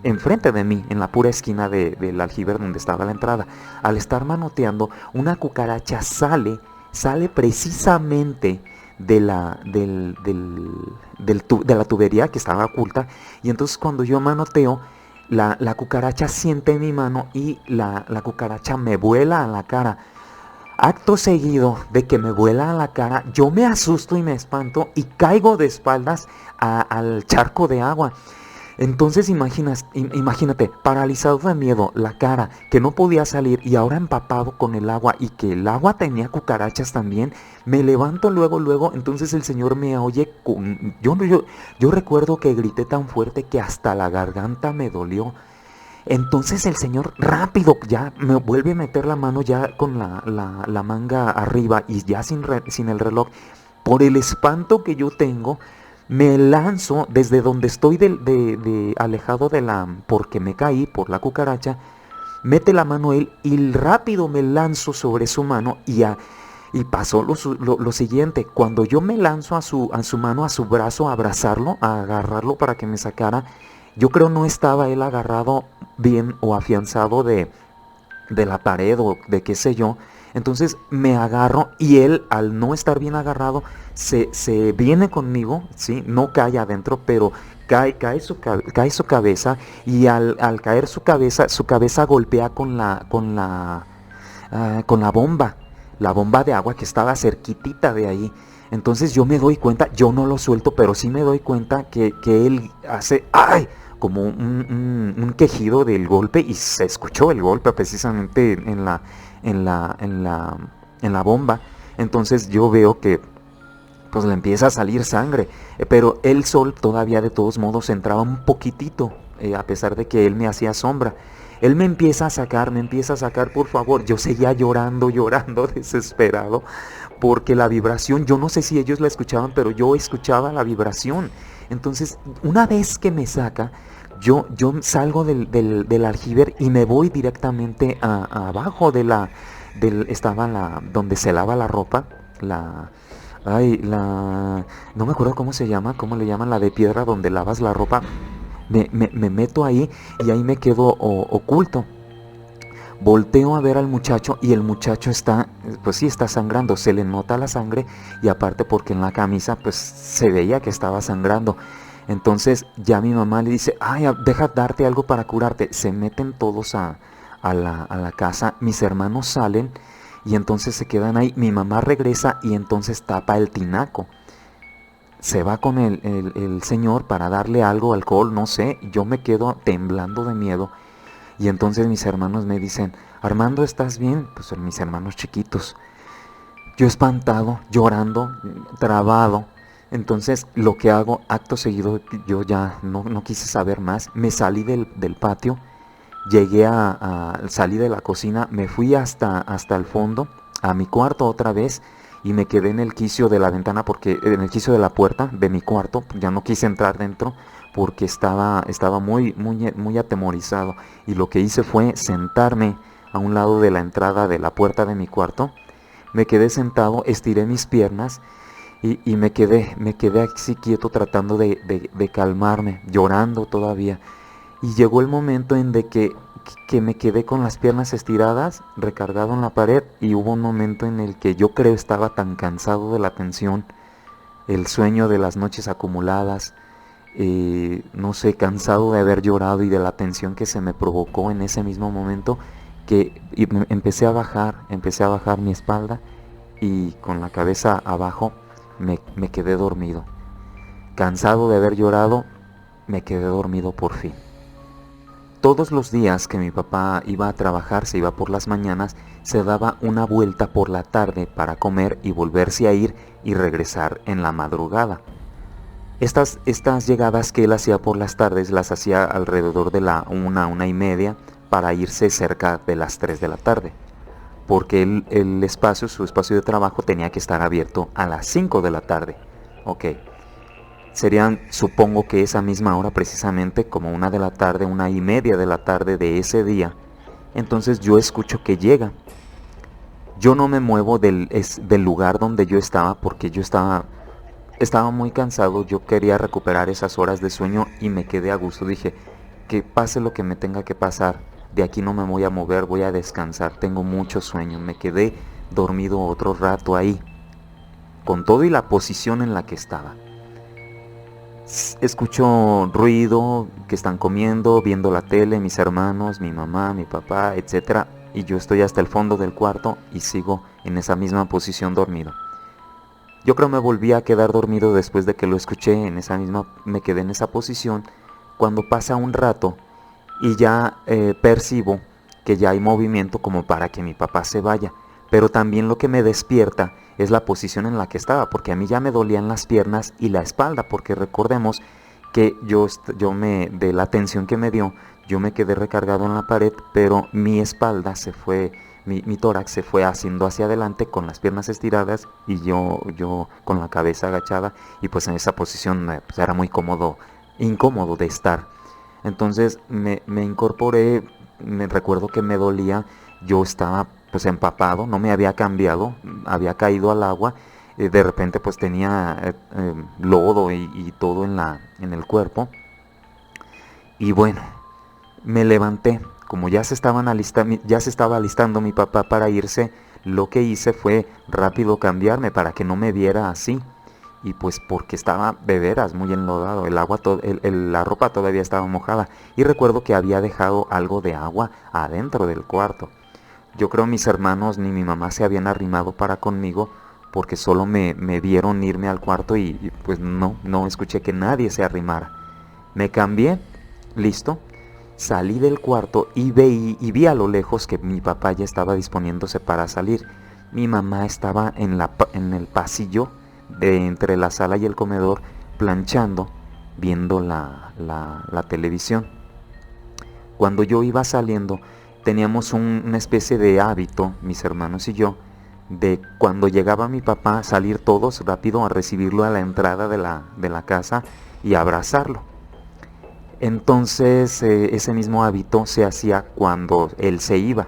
enfrente de mí, en la pura esquina del aljiber donde estaba la entrada. Al estar manoteando, una cucaracha sale precisamente de la tubería que estaba oculta, y entonces cuando yo manoteo, la cucaracha siente mi mano y la cucaracha me vuela a la cara. Acto seguido de que me vuela a la cara, yo me asusto y me espanto y caigo de espaldas al charco de agua. Entonces imagínate, paralizado de miedo, la cara, que no podía salir y ahora empapado con el agua y que el agua tenía cucarachas también. Me levanto luego, entonces el Señor me oye. Yo recuerdo que grité tan fuerte que hasta la garganta me dolió. Entonces el Señor rápido ya me vuelve a meter la mano ya con la manga arriba y ya sin el reloj. Por el espanto que yo tengo, me lanzo desde donde estoy alejado porque me caí por la cucaracha. Mete la mano él y rápido me lanzo sobre su mano y pasó lo siguiente. Cuando yo me lanzo a su mano, a su brazo, a abrazarlo, a agarrarlo para que me sacara, yo creo no estaba él agarrado bien o afianzado de la pared o de qué sé yo. Entonces me agarro y él, al no estar bien agarrado, se viene conmigo, ¿sí? No cae adentro, pero cae su cabeza, y al caer su cabeza golpea con la bomba de agua que estaba cerquitita de ahí. Entonces yo me doy cuenta, yo no lo suelto, pero sí me doy cuenta que él hace ¡ay!, como un quejido del golpe, y se escuchó el golpe precisamente en la bomba. Entonces yo veo que pues le empieza a salir sangre, pero el sol todavía de todos modos entraba un poquitito, a pesar de que él me hacía sombra. Él me empieza a sacar, por favor. Yo seguía llorando, desesperado, porque la vibración, yo no sé si ellos la escuchaban, pero yo escuchaba la vibración. Entonces, una vez que me saca, yo salgo del aljiber y me voy directamente abajo estaba donde se lava la ropa, no me acuerdo cómo se llama, cómo le llaman, la de piedra donde lavas la ropa. Me meto ahí y ahí me quedo oculto. Volteo a ver al muchacho y el muchacho pues sí está sangrando, se le nota la sangre, y aparte porque en la camisa pues se veía que estaba sangrando. Entonces ya mi mamá le dice, ay, deja darte algo para curarte. Se meten todos a la casa, mis hermanos salen y entonces se quedan ahí. Mi mamá regresa y entonces tapa el tinaco. se va con el señor para darle algo, alcohol, no sé. Yo me quedo temblando de miedo. Y entonces mis hermanos me dicen, Armando, ¿estás bien? Pues mis hermanos chiquitos. Yo espantado, llorando, trabado. Entonces lo que hago, acto seguido, yo ya no quise saber más. Me salí del patio, llegué salí de la cocina, me fui hasta el fondo, a mi cuarto otra vez, y me quedé en el quicio de la ventana, porque en el quicio de la puerta de mi cuarto. Ya no quise entrar dentro porque estaba muy atemorizado. Y lo que hice fue sentarme a un lado de la entrada de la puerta de mi cuarto. Me quedé sentado, estiré mis piernas y me quedé así quieto, tratando de calmarme, llorando todavía. Y llegó el momento en de que me quedé con las piernas estiradas, recargado en la pared, y hubo un momento en el que yo creo estaba tan cansado de la tensión, el sueño de las noches acumuladas, no sé, cansado de haber llorado y de la tensión que se me provocó en ese mismo momento, que empecé a bajar mi espalda, y con la cabeza abajo me quedé dormido. Cansado de haber llorado, me quedé dormido por fin. Todos los días que mi papá iba a trabajar, se iba por las mañanas, se daba una vuelta por la tarde para comer y volverse a ir y regresar en la madrugada. Estas llegadas que él hacía por las tardes las hacía alrededor de la 1:30, para irse cerca de las 3 de la tarde, porque su espacio de trabajo tenía que estar abierto a las 5 de la tarde. Ok, serían, supongo que esa misma hora, precisamente como 1 de la tarde, 1:30 de la tarde de ese día. Entonces yo escucho que llega. Yo no me muevo del lugar donde yo estaba, porque yo estaba muy cansado. Yo quería recuperar esas horas de sueño y me quedé a gusto. Dije, que pase lo que me tenga que pasar, de aquí no me voy a mover, voy a descansar, tengo mucho sueño. Me quedé dormido otro rato ahí, con todo y la posición en la que estaba. Escucho ruido, que están comiendo, viendo la tele, mis hermanos, mi mamá, mi papá, etcétera, y yo estoy hasta el fondo del cuarto y sigo en esa misma posición dormido. Yo creo me volví a quedar dormido después de que lo escuché, me quedé en esa posición. Cuando pasa un rato y ya percibo que ya hay movimiento, como para que mi papá se vaya. Pero también lo que me despierta es la posición en la que estaba, porque a mí ya me dolían las piernas y la espalda, porque recordemos que de la tensión que me dio, yo me quedé recargado en la pared, pero mi espalda se fue, mi tórax se fue haciendo hacia adelante con las piernas estiradas, y yo con la cabeza agachada, y pues en esa posición pues era muy incómodo de estar. Entonces me incorporé. Me recuerdo que me dolía, yo estaba pues empapado, no me había cambiado, había caído al agua. De repente pues tenía lodo y todo en el cuerpo. Y bueno, me levanté. Como ya se estaba alistando mi papá para irse, lo que hice fue rápido cambiarme para que no me viera así. Y pues porque estaba de veras muy enlodado, la ropa todavía estaba mojada. Y recuerdo que había dejado algo de agua adentro del cuarto. Yo creo mis hermanos ni mi mamá se habían arrimado para conmigo, porque solo me vieron irme al cuarto, y pues no escuché que nadie se arrimara. Me cambié, listo, salí del cuarto y vi a lo lejos que mi papá ya estaba disponiéndose para salir. Mi mamá estaba en el pasillo entre la sala y el comedor, planchando, viendo la televisión. Cuando yo iba saliendo, teníamos una especie de hábito, mis hermanos y yo, de cuando llegaba mi papá, salir todos rápido a recibirlo a la entrada de la casa y abrazarlo. Entonces ese mismo hábito se hacía cuando él se iba,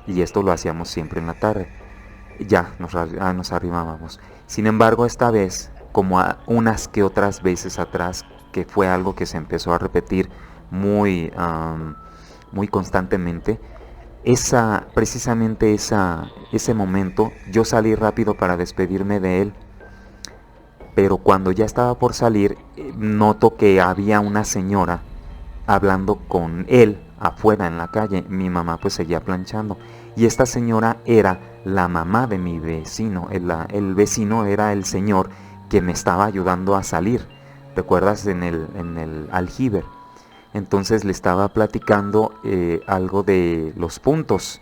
y esto lo hacíamos siempre en la tarde. Ya nos arrimábamos. Sin embargo, esta vez, como unas que otras veces atrás, que fue algo que se empezó a repetir muy constantemente, precisamente ese momento, yo salí rápido para despedirme de él. Pero cuando ya estaba por salir, noto que había una señora hablando con él afuera en la calle. Mi mamá pues seguía planchando, y esta señora era la mamá de mi vecino. El vecino era el señor que me estaba ayudando a salir. ¿Recuerdas en el aljibe? Entonces le estaba platicando algo de los puntos.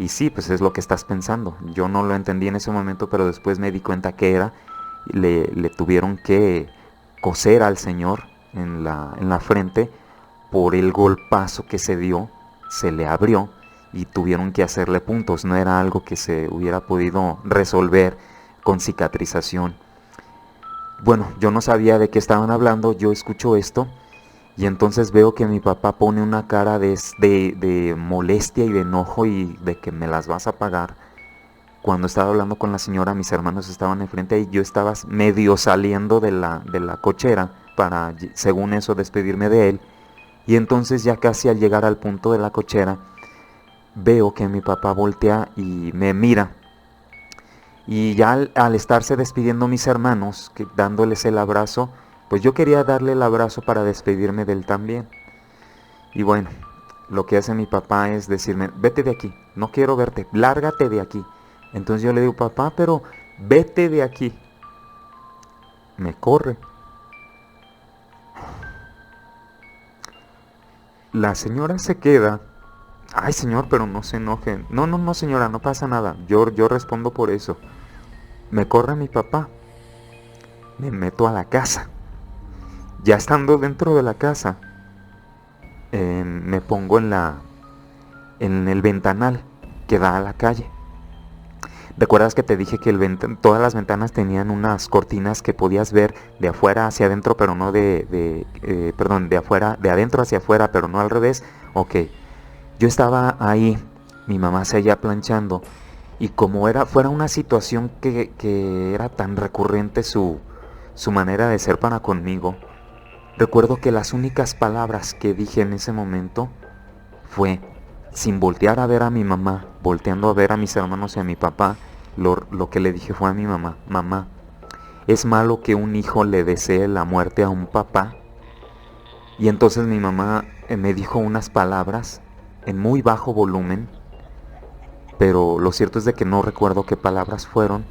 Y sí, pues es lo que estás pensando. Yo no lo entendí en ese momento, pero después me di cuenta que era. Le tuvieron que coser al señor en la frente por el golpazo que se dio. Se le abrió y tuvieron que hacerle puntos. No era algo que se hubiera podido resolver con cicatrización. Bueno, yo no sabía de qué estaban hablando. Yo escucho esto y entonces veo que mi papá pone una cara de molestia y de enojo y de que me las vas a pagar. Cuando estaba hablando con la señora, mis hermanos estaban enfrente y yo estaba medio saliendo de la cochera para, según eso, despedirme de él. Y entonces ya casi al llegar al punto de la cochera, veo que mi papá voltea y me mira. Y ya al estarse despidiendo mis hermanos, dándoles el abrazo, pues yo quería darle el abrazo para despedirme de él también. Y bueno, lo que hace mi papá es decirme, vete de aquí, no quiero verte, lárgate de aquí. Entonces yo le digo, papá, pero vete de aquí. Me corre. La señora se queda. Ay, señor, pero no se enoje. No, no, no, señora, no pasa nada. Yo respondo por eso. Me corre mi papá. Me meto a la casa. Ya estando dentro de la casa, me pongo en el ventanal que da a la calle. ¿Recuerdas que te dije que todas las ventanas tenían unas cortinas que podías ver de afuera hacia adentro, pero no perdón, de adentro hacia afuera, pero no al revés? Ok, yo estaba ahí, mi mamá seguía planchando, y como fuera una situación que era tan recurrente su manera de ser para conmigo, recuerdo que las únicas palabras que dije en ese momento fue, sin voltear a ver a mi mamá, volteando a ver a mis hermanos y a mi papá, lo que le dije fue a mi mamá, mamá, ¿es malo que un hijo le desee la muerte a un papá? Y entonces mi mamá me dijo unas palabras en muy bajo volumen, pero lo cierto es de que no recuerdo qué palabras fueron,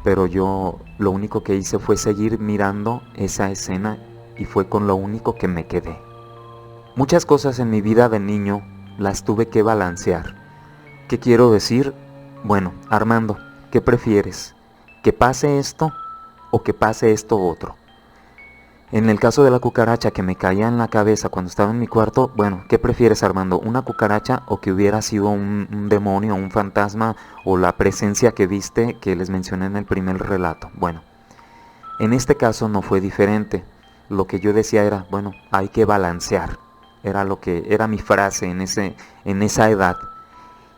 pero yo lo único que hice fue seguir mirando esa escena y fue con lo único que me quedé. Muchas cosas en mi vida de niño las tuve que balancear. ¿Qué quiero decir? Bueno, Armando, ¿qué prefieres? ¿Que pase esto o que pase esto otro? En el caso de la cucaracha que me caía en la cabeza cuando estaba en mi cuarto, bueno, ¿qué prefieres, Armando? ¿Una cucaracha o que hubiera sido un demonio, un fantasma o la presencia que viste que les mencioné en el primer relato? Bueno, en este caso no fue diferente. Lo que yo decía era, bueno, hay que balancear. Era mi frase en esa edad.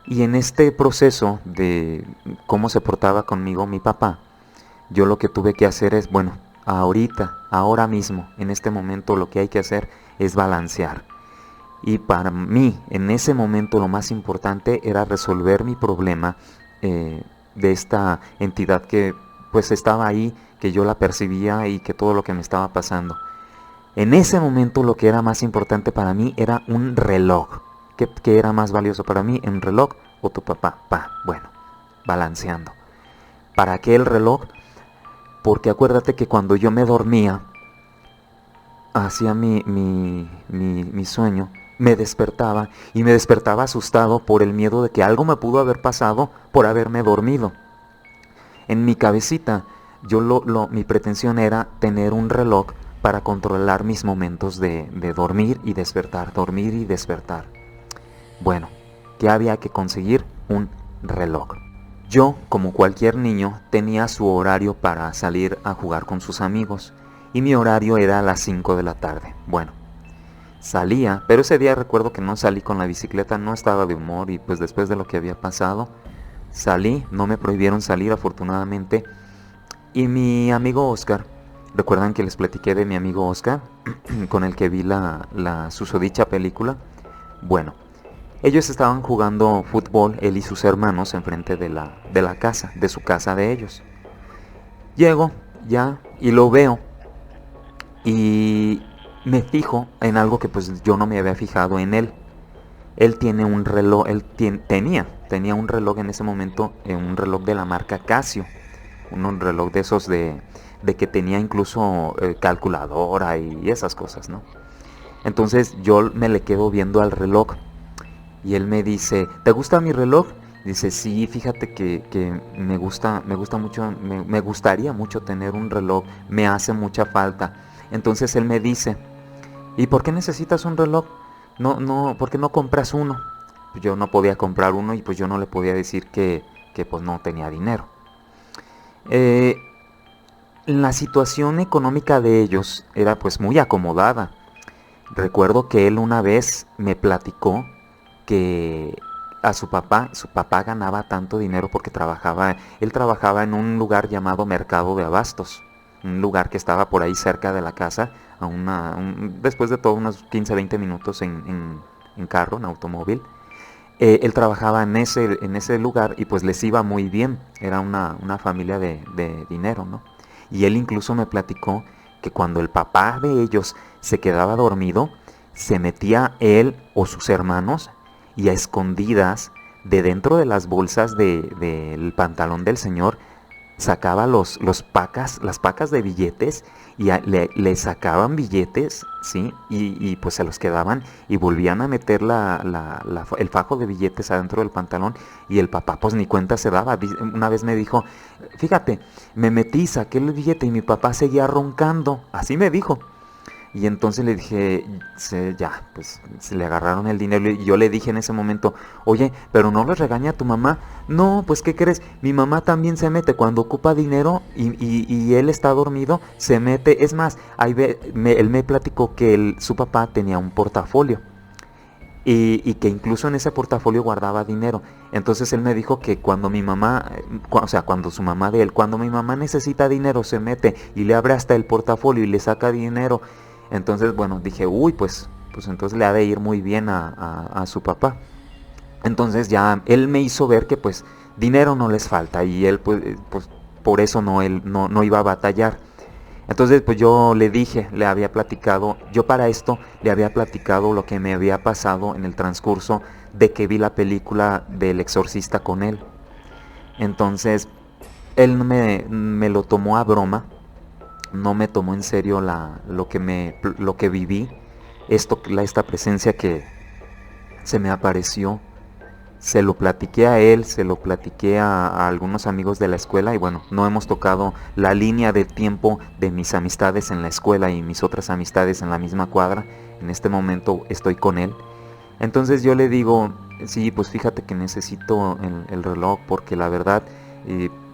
Y en este proceso de cómo se portaba conmigo mi papá, yo lo que tuve que hacer es, bueno, ahora mismo, en este momento lo que hay que hacer es balancear. Y para mí, en ese momento lo más importante era resolver mi problema de esta entidad que pues estaba ahí, que yo la percibía y que todo lo que me estaba pasando. En ese momento lo que era más importante para mí era un reloj. ¿Qué era más valioso para mí? ¿Un reloj o tu papá? Bueno, balanceando. ¿Para qué el reloj? Porque acuérdate que cuando yo me dormía, hacía mi sueño, me despertaba y me despertaba asustado por el miedo de que algo me pudo haber pasado por haberme dormido. En mi cabecita, mi pretensión era tener un reloj para controlar mis momentos de dormir y despertar, dormir y despertar. Bueno, ¿qué había que conseguir? Un reloj. Yo, como cualquier niño, tenía su horario para salir a jugar con sus amigos y mi horario era a las 5 de la tarde. Bueno, salía, pero ese día recuerdo que no salí con la bicicleta, no estaba de humor y pues después de lo que había pasado, salí, no me prohibieron salir afortunadamente y mi amigo Oscar, ¿recuerdan que les platiqué de mi amigo Oscar con el que vi la susodicha película? Bueno, ellos estaban jugando fútbol, él y sus hermanos, enfrente de la casa, de su casa de ellos. Llego ya y lo veo y me fijo en algo que pues yo no me había fijado en él. Él tiene un reloj, tenía un reloj en ese momento, un reloj de la marca Casio, un reloj de esos de de que tenía incluso calculadora y esas cosas, ¿no? Entonces yo me le quedo viendo al reloj y él me dice, ¿te gusta mi reloj? Dice, sí, fíjate que me gusta mucho, me gustaría mucho tener un reloj, me hace mucha falta. Entonces él me dice, ¿y por qué necesitas un reloj? ¿Por qué no compras uno? Yo no podía comprar uno y pues yo no le podía decir que pues no tenía dinero. Eh, la situación económica de ellos era pues muy acomodada. Recuerdo que él una vez me platicó que a su papá ganaba tanto dinero porque él trabajaba en un lugar llamado Mercado de Abastos, un lugar que estaba por ahí cerca de la casa, después de todo unos 15, 20 minutos en carro, en automóvil. Él trabajaba en ese lugar y pues les iba muy bien, era una familia de dinero, ¿no? Y él incluso me platicó que cuando el papá de ellos se quedaba dormido, se metía él o sus hermanos y a escondidas de dentro de las bolsas del pantalón del señor sacaba las pacas de billetes y le sacaban billetes, ¿sí? Y pues se los quedaban y volvían a meter el fajo de billetes adentro del pantalón y el papá pues ni cuenta se daba. Una vez me dijo, fíjate, me metí, saqué el billete y mi papá seguía roncando, así me dijo. Y entonces le dije, ya, pues se le agarraron el dinero y yo le dije en ese momento, oye, pero no le regaña a tu mamá. No, pues ¿qué crees? Mi mamá también se mete cuando ocupa dinero y él está dormido, se mete. Es más, él me platicó que su papá tenía un portafolio y que incluso en ese portafolio guardaba dinero. Entonces él me dijo que cuando mi mamá, o sea, cuando su mamá de él, cuando mi mamá necesita dinero, se mete y le abre hasta el portafolio y le saca dinero. Entonces, bueno, dije, uy, pues entonces le ha de ir muy bien a su papá. Entonces ya él me hizo ver que pues dinero no les falta y él pues por eso él no iba a batallar. Entonces pues yo le dije, le había platicado, yo para esto le había platicado lo que me había pasado en el transcurso de que vi la película del Exorcista con él. Entonces él me lo tomó a broma, no me tomó en serio lo que viví, esta presencia que se me apareció. Se lo platiqué a él, se lo platiqué a algunos amigos de la escuela y bueno, no hemos tocado la línea de tiempo de mis amistades en la escuela y mis otras amistades en la misma cuadra. En este momento estoy con él. Entonces yo le digo, sí, pues fíjate que necesito el reloj porque la verdad,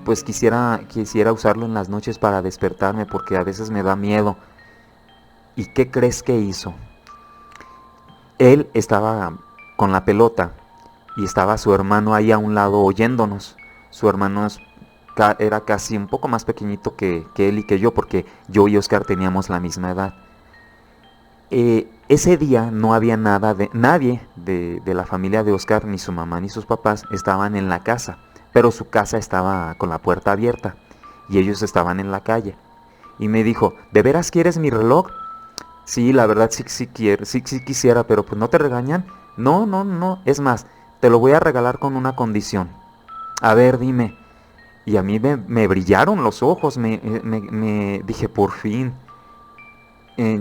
pues quisiera usarlo en las noches para despertarme porque a veces me da miedo. ¿Y qué crees que hizo? Él estaba con la pelota y estaba su hermano ahí a un lado oyéndonos. Su hermano era casi un poco más pequeñito que él y que yo, porque yo y Oscar teníamos la misma edad. Ese día no había nadie de la familia de Oscar, ni su mamá ni sus papás estaban en la casa, pero su casa estaba con la puerta abierta y ellos estaban en la calle. Y me dijo, ¿de veras quieres mi reloj? Sí, la verdad sí quiero, sí quisiera, pero pues no te regañan. No, no, no, es más, te lo voy a regalar con una condición. A ver, dime. Y a mí me brillaron los ojos, me dije, por fin.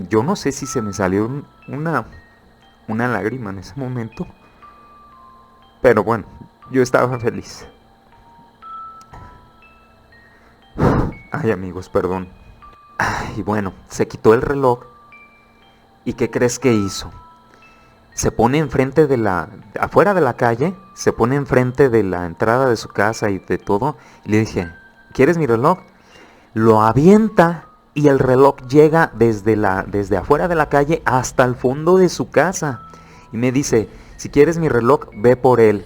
Yo no sé si se me salió una lágrima en ese momento, pero bueno, yo estaba feliz. Ay, amigos, perdón. Y bueno, se quitó el reloj. ¿Y qué crees que hizo? Se pone enfrente afuera de la calle, se pone enfrente de la entrada de su casa y de todo. Y le dije, ¿quieres mi reloj? Lo avienta y el reloj llega desde afuera de la calle hasta el fondo de su casa. Y me dice, si quieres mi reloj, ve por él.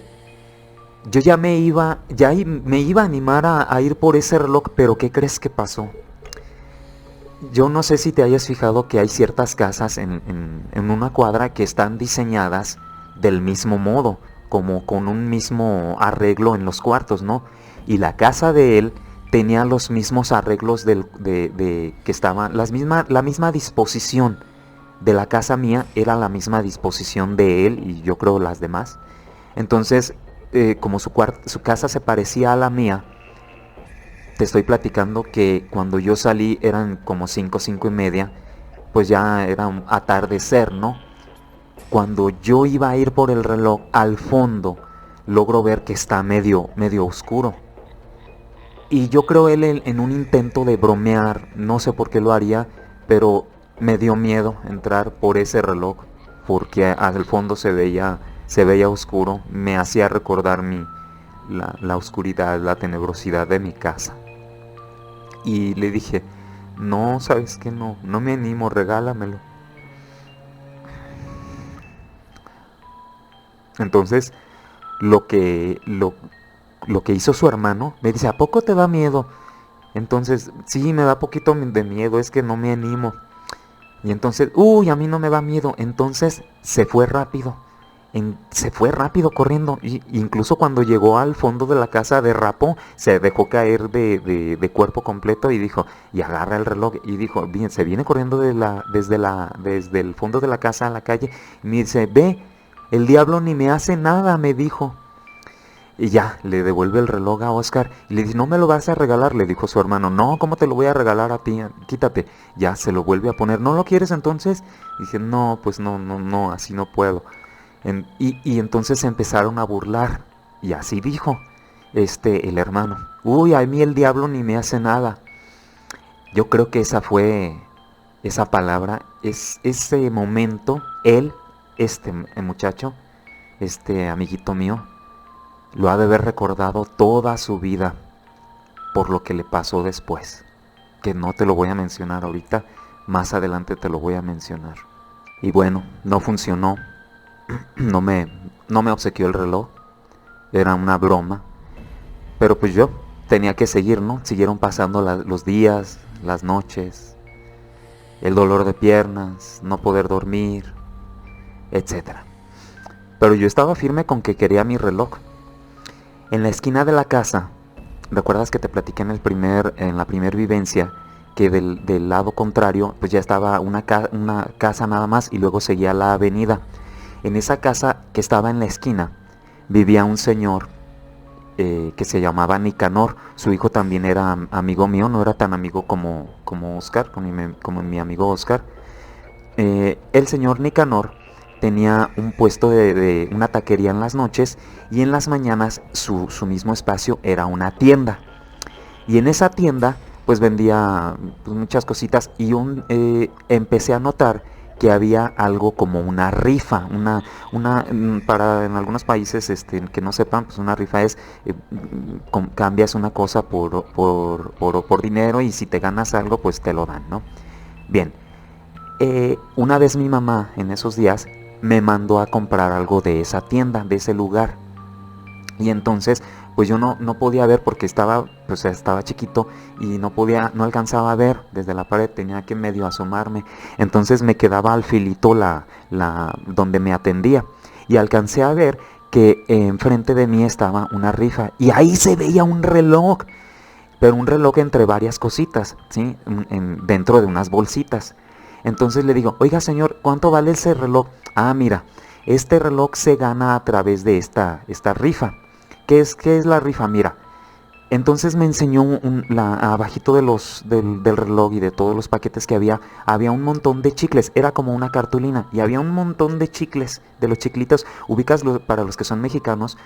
Yo me iba a animar a ir por ese reloj, pero ¿qué crees que pasó? Yo no sé si te hayas fijado que hay ciertas casas en una cuadra que están diseñadas del mismo modo, como con un mismo arreglo en los cuartos, ¿no? Y la casa de él tenía los mismos arreglos que estaban, la misma disposición de la casa mía era la misma disposición de él y yo creo las demás. Entonces, como su casa se parecía a la mía, te estoy platicando que cuando yo salí eran como 5, 5:30, pues ya era un atardecer, ¿no? Cuando yo iba a ir por el reloj, al fondo logro ver que está medio oscuro. Y yo creo él en un intento de bromear, no sé por qué lo haría, pero me dio miedo entrar por ese reloj, porque al fondo se veía oscuro, me hacía recordar la oscuridad, la tenebrosidad de mi casa. Y le dije, no, sabes que no me animo, regálamelo. Entonces, lo que, lo que hizo su hermano, me dice, ¿a poco te da miedo? Entonces, sí, me da poquito de miedo, es que no me animo. Y entonces, uy, a mí no me da miedo. Entonces se fue rápido. Se fue rápido corriendo. Incluso cuando llegó al fondo de la casa derrapó, se dejó caer de cuerpo completo y dijo, y agarra el reloj y dijo, bien, se viene corriendo desde el fondo de la casa a la calle. Y me dice, ve, el diablo ni me hace nada, me dijo. Y ya, le devuelve el reloj a Oscar y le dice, no me lo vas a regalar, le dijo su hermano. No, ¿cómo te lo voy a regalar a ti? Quítate. Ya, se lo vuelve a poner. ¿No lo quieres entonces? Y dije, no, pues no, así no puedo. Y entonces se empezaron a burlar. Y así dijo el hermano. Uy, a mí el diablo ni me hace nada. Yo creo que esa palabra, ese momento, muchacho, amiguito mío, lo ha de haber recordado toda su vida por lo que le pasó después, que no te lo voy a mencionar ahorita, más adelante te lo voy a mencionar. Y bueno, no funcionó, no me obsequió el reloj, era una broma, pero pues yo tenía que seguir, ¿no? Siguieron pasando los días, las noches, el dolor de piernas, no poder dormir, etcétera. Pero yo estaba firme con que quería mi reloj. En la esquina de la casa, ¿recuerdas que te platiqué en la primer vivencia que del lado contrario pues ya estaba una casa nada más y luego seguía la avenida? En esa casa que estaba en la esquina vivía un señor que se llamaba Nicanor. Su hijo también era amigo mío, no era tan amigo como Oscar, como mi amigo Oscar. El señor Nicanor tenía un puesto de una taquería en las noches y en las mañanas su mismo espacio era una tienda. Y en esa tienda pues vendía pues, muchas cositas y empecé a notar que había algo como una rifa, para en algunos países que no sepan, pues una rifa es cambias una cosa por dinero y si te ganas algo pues te lo dan, ¿no? Bien, una vez mi mamá en esos días me mandó a comprar algo de esa tienda, de ese lugar. Y entonces, pues yo no podía ver porque estaba chiquito y no alcanzaba a ver desde la pared, tenía que medio asomarme. Entonces me quedaba al filito donde me atendía y alcancé a ver que enfrente de mí estaba una rifa y ahí se veía un reloj, pero un reloj entre varias cositas, ¿sí? Dentro de unas bolsitas. Entonces le digo, oiga señor, ¿cuánto vale ese reloj? Ah, mira, este reloj se gana a través de esta rifa. ¿Qué es la rifa? Mira, entonces me enseñó abajito del reloj y de todos los paquetes que había un montón de chicles, era como una cartulina y había un montón de chicles, de los chiclitos. Para los que son mexicanos,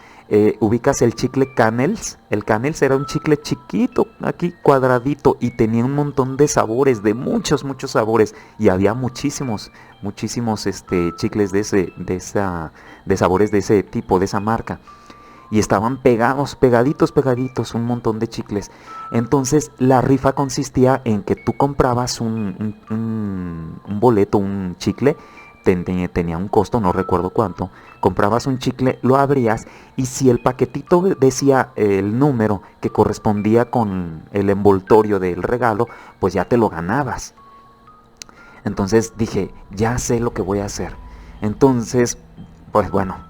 ubicas el chicle Canels. El Canels era un chicle chiquito, aquí cuadradito, y tenía un montón de sabores, de muchos sabores, y había muchísimos chicles de sabores de ese tipo, de esa marca. Y estaban pegaditos, un montón de chicles. Entonces la rifa consistía en que tú comprabas un boleto, un chicle, tenía un costo, no recuerdo cuánto. Comprabas un chicle, lo abrías y si el paquetito decía el número que correspondía con el envoltorio del regalo, pues ya te lo ganabas. Entonces dije, ya sé lo que voy a hacer. Entonces, pues bueno,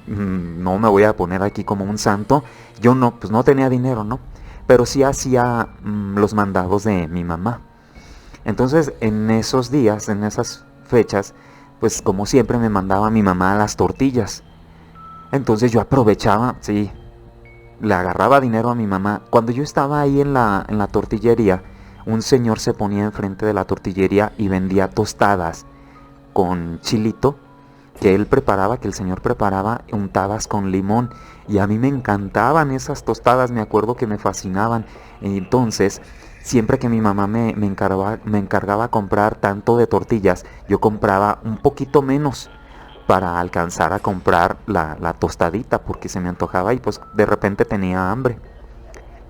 no me voy a poner aquí como un santo. Yo pues no tenía dinero, ¿no? Pero sí hacía los mandados de mi mamá. Entonces en esos días, en esas fechas, pues como siempre me mandaba mi mamá las tortillas. Entonces yo aprovechaba, sí, le agarraba dinero a mi mamá. Cuando yo estaba ahí en la tortillería, un señor se ponía enfrente de la tortillería y vendía tostadas con chilito que él preparaba, que el señor preparaba, untadas con limón. Y a mí me encantaban esas tostadas, me acuerdo que me fascinaban. Entonces, siempre que mi mamá me encargaba comprar tanto de tortillas, yo compraba un poquito menos para alcanzar a comprar la tostadita, porque se me antojaba y pues de repente tenía hambre.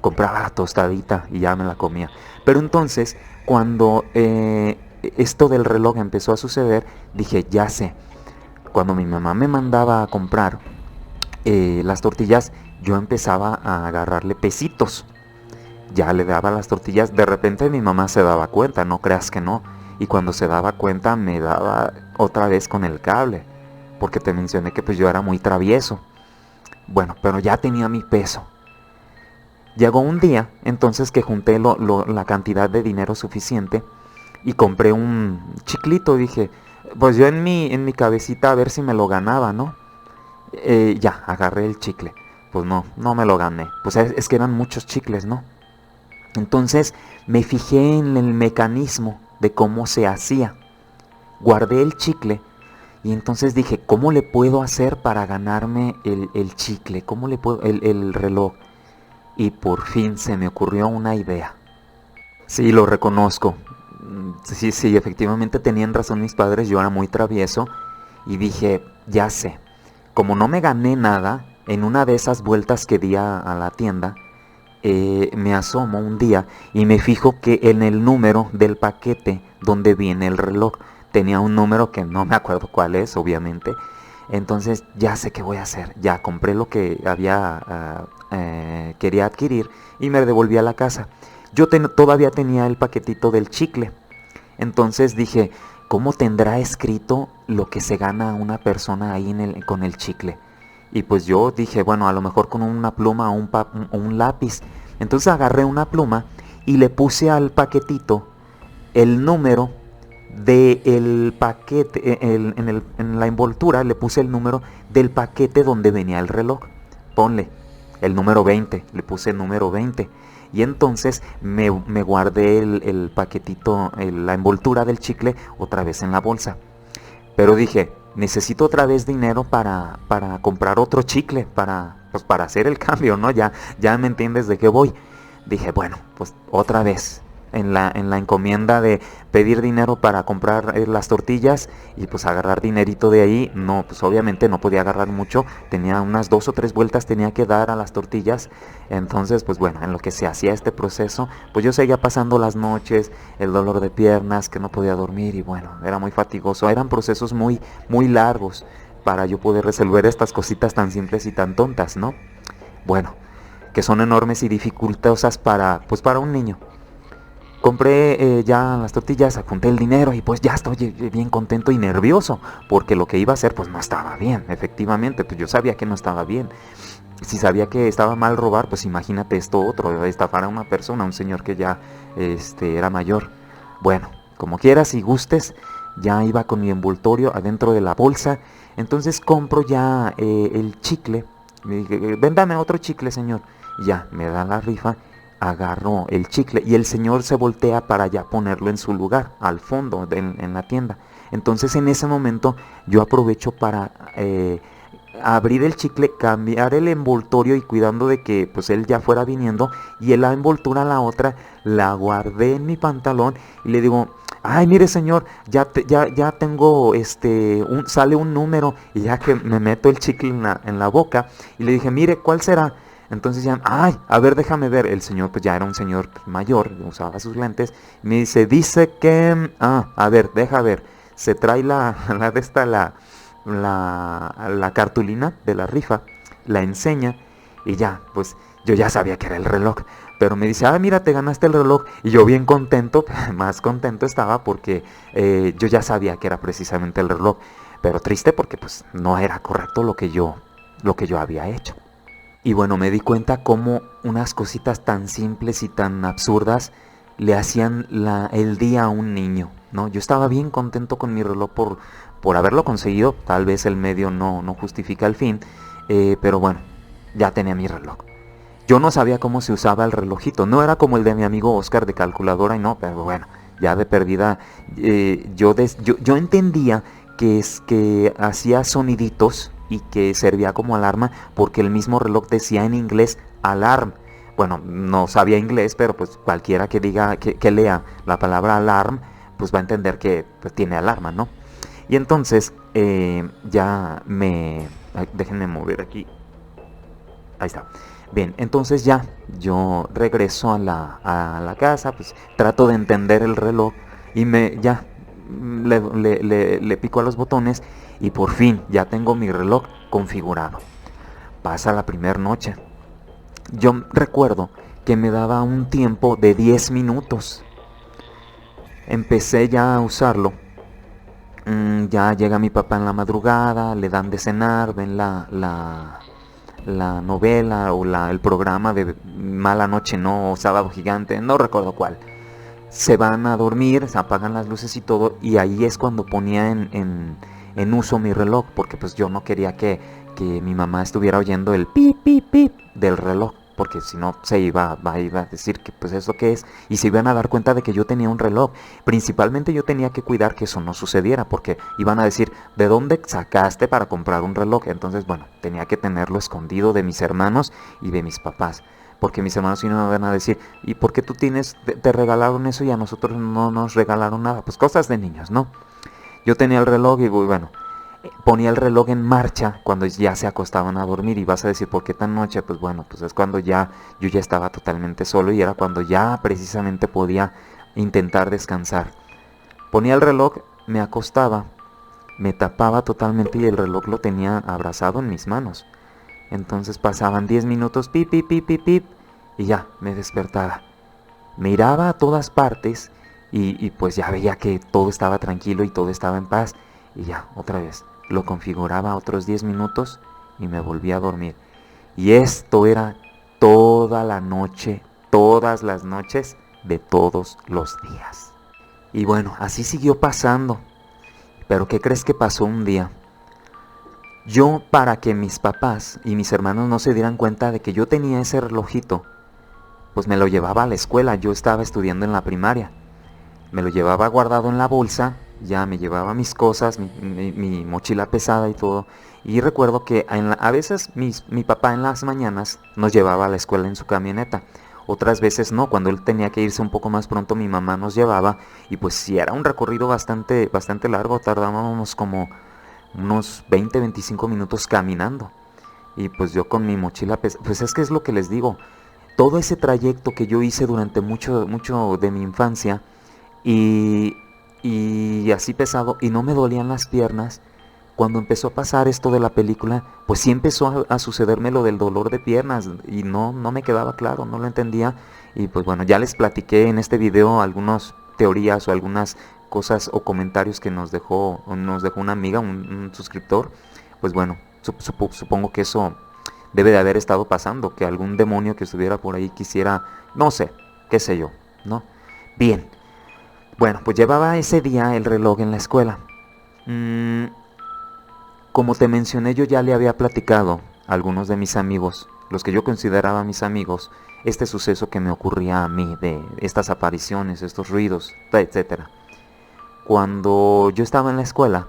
Compraba la tostadita y ya me la comía. Pero entonces, cuando esto del reloj empezó a suceder, dije, ya sé, cuando mi mamá me mandaba a comprar las tortillas, yo empezaba a agarrarle pesitos. Ya le daba las tortillas, de repente mi mamá se daba cuenta, no creas que no. Y cuando se daba cuenta me daba otra vez con el cable, porque te mencioné que pues yo era muy travieso. Bueno, pero ya tenía mi peso. Llegó un día, entonces que junté la cantidad de dinero suficiente y compré un chiclito. Dije, pues yo en mi cabecita a ver si me lo ganaba, ¿no? Ya, agarré el chicle. Pues no me lo gané. Pues es que eran muchos chicles, ¿no? Entonces me fijé en el mecanismo de cómo se hacía. Guardé el chicle y entonces dije, ¿cómo le puedo hacer para ganarme el chicle? ¿Cómo le puedo, el reloj? Y por fin se me ocurrió una idea. Sí, lo reconozco. Sí, efectivamente tenían razón mis padres, yo era muy travieso y dije, ya sé, como no me gané nada, en una de esas vueltas que di a la tienda, me asomo un día y me fijo que en el número del paquete donde viene el reloj, tenía un número que no me acuerdo cuál es, obviamente. Entonces ya sé qué voy a hacer, ya compré lo que quería adquirir y me devolví a la casa. Yo todavía tenía el paquetito del chicle. Entonces dije, ¿cómo tendrá escrito lo que se gana una persona ahí con el chicle? Y pues yo dije, bueno, a lo mejor con una pluma o un lápiz. Entonces agarré una pluma y le puse al paquetito el número del paquete, en la envoltura le puse el número del paquete donde venía el reloj. Ponle el número 20, le puse el número 20. Y entonces me guardé el paquetito, la envoltura del chicle otra vez en la bolsa. Pero dije, necesito otra vez dinero para comprar otro chicle, pues para hacer el cambio, ¿no? Ya me entiendes de qué voy. Dije, bueno, pues otra vez en la encomienda de pedir dinero para comprar las tortillas y pues agarrar dinerito de ahí. No, pues obviamente no podía agarrar mucho, tenía unas 2 o 3 vueltas tenía que dar a las tortillas. Entonces pues bueno, en lo que se hacía este proceso, pues yo seguía pasando las noches, el dolor de piernas, que no podía dormir y bueno, era muy fatigoso. Eran procesos muy largos para yo poder resolver estas cositas tan simples y tan tontas, ¿no? Bueno, que son enormes y dificultosas para un niño. Compré ya las tortillas, junté el dinero y pues ya estoy bien contento y nervioso porque lo que iba a hacer pues no estaba bien, efectivamente, pues yo sabía que no estaba bien. Si sabía que estaba mal robar, pues imagínate esto otro, estafar a una persona, a un señor que ya era mayor. Bueno, como quieras y gustes, ya iba con mi envoltorio adentro de la bolsa, entonces compro ya el chicle. Me dije, véndame otro chicle, señor. Y ya, me da la rifa, agarró el chicle y el señor se voltea para ya ponerlo en su lugar, al fondo en la tienda. Entonces en ese momento yo aprovecho para abrir el chicle, cambiar el envoltorio y cuidando de que pues él ya fuera viniendo y en la envoltura la otra la guardé en mi pantalón y le digo, ay mire señor, ya tengo sale un número y ya que me meto el chicle en la boca y le dije, mire, ¿cuál será? Entonces ya, ay, a ver, déjame ver. El señor pues ya era un señor mayor, usaba sus lentes. Y me dice que, a ver, deja ver. Se trae la cartulina de la rifa, la enseña y ya, pues yo ya sabía que era el reloj. Pero me dice, mira, te ganaste el reloj. Y yo bien contento, más contento estaba porque yo ya sabía que era precisamente el reloj. Pero triste porque pues no era correcto lo que yo había hecho. Y bueno, me di cuenta cómo unas cositas tan simples y tan absurdas le hacían el día a un niño, ¿no? Yo estaba bien contento con mi reloj por haberlo conseguido. Tal vez el medio no justifica el fin, pero bueno, ya tenía mi reloj. Yo no sabía cómo se usaba el relojito, no era como el de mi amigo Oscar de calculadora y no, pero bueno, ya de perdida, yo entendía que es que hacía soniditos y que servía como alarma porque el mismo reloj decía en inglés alarm. Bueno, no sabía inglés, pero pues cualquiera que diga, que lea la palabra alarm, pues va a entender que pues, tiene alarma, ¿no? Y entonces ya me... déjenme mover aquí. Ahí está. Bien, entonces ya yo regreso a la casa, pues trato de entender el reloj y le pico a los botones y por fin ya tengo mi reloj configurado. Pasa la primera noche. Yo recuerdo que me daba un tiempo de 10 minutos. Empecé ya a usarlo. Ya llega mi papá en la madrugada, le dan de cenar, ven la novela o el programa de Mala Noche No, o Sábado Gigante, no recuerdo cuál. Se van a dormir, se apagan las luces y todo, y ahí es cuando ponía en uso mi reloj, porque pues yo no quería que mi mamá estuviera oyendo el pip, pip, pip del reloj, porque si no se iba a decir que pues eso que es, y se iban a dar cuenta de que yo tenía un reloj. Principalmente yo tenía que cuidar que eso no sucediera, porque iban a decir, ¿de dónde sacaste para comprar un reloj? Entonces, bueno, tenía que tenerlo escondido de mis hermanos y de mis papás. Porque mis hermanos sí no me van a decir, ¿y por qué tú te regalaron eso y a nosotros no nos regalaron nada? Pues cosas de niños, ¿no? Yo tenía el reloj y bueno, ponía el reloj en marcha cuando ya se acostaban a dormir y vas a decir, ¿por qué tan noche? Pues bueno, pues es cuando yo ya estaba totalmente solo y era cuando ya precisamente podía intentar descansar. Ponía el reloj, me acostaba, me tapaba totalmente y el reloj lo tenía abrazado en mis manos. Entonces pasaban 10 minutos, pip, pip, pip, pip, pip, y ya me despertaba. Miraba a todas partes y pues ya veía que todo estaba tranquilo y todo estaba en paz. Y ya, otra vez, lo configuraba otros 10 minutos y me volví a dormir. Y esto era toda la noche, todas las noches de todos los días. Y bueno, así siguió pasando. Pero ¿qué crees que pasó un día? Yo, para que mis papás y mis hermanos no se dieran cuenta de que yo tenía ese relojito, pues me lo llevaba a la escuela. Yo estaba estudiando en la primaria. Me lo llevaba guardado en la bolsa, ya me llevaba mis cosas, mi mochila pesada y todo. Y recuerdo que a veces mi papá en las mañanas nos llevaba a la escuela en su camioneta. Otras veces no, cuando él tenía que irse un poco más pronto mi mamá nos llevaba. Y pues si era un recorrido bastante largo, tardábamos como unos 20-25 minutos caminando. Y pues yo con mi mochila pesada, pues es que es lo que les digo. Todo ese trayecto que yo hice durante mucho de mi infancia y, y así pesado y no me dolían las piernas. Cuando empezó a pasar esto de la película, pues sí empezó a sucederme lo del dolor de piernas y no me quedaba claro, no lo entendía. Y pues bueno, ya les platiqué en este video algunas teorías o algunas cosas o comentarios que nos dejó una amiga, un suscriptor. Pues bueno, supongo que eso debe de haber estado pasando, que algún demonio que estuviera por ahí quisiera, no sé, qué sé yo, ¿no? Bien, bueno, pues llevaba ese día el reloj en la escuela. Como te mencioné, yo ya le había platicado a algunos de mis amigos, los que yo consideraba mis amigos, este suceso que me ocurría a mí, de estas apariciones, estos ruidos, etcétera. Cuando yo estaba en la escuela,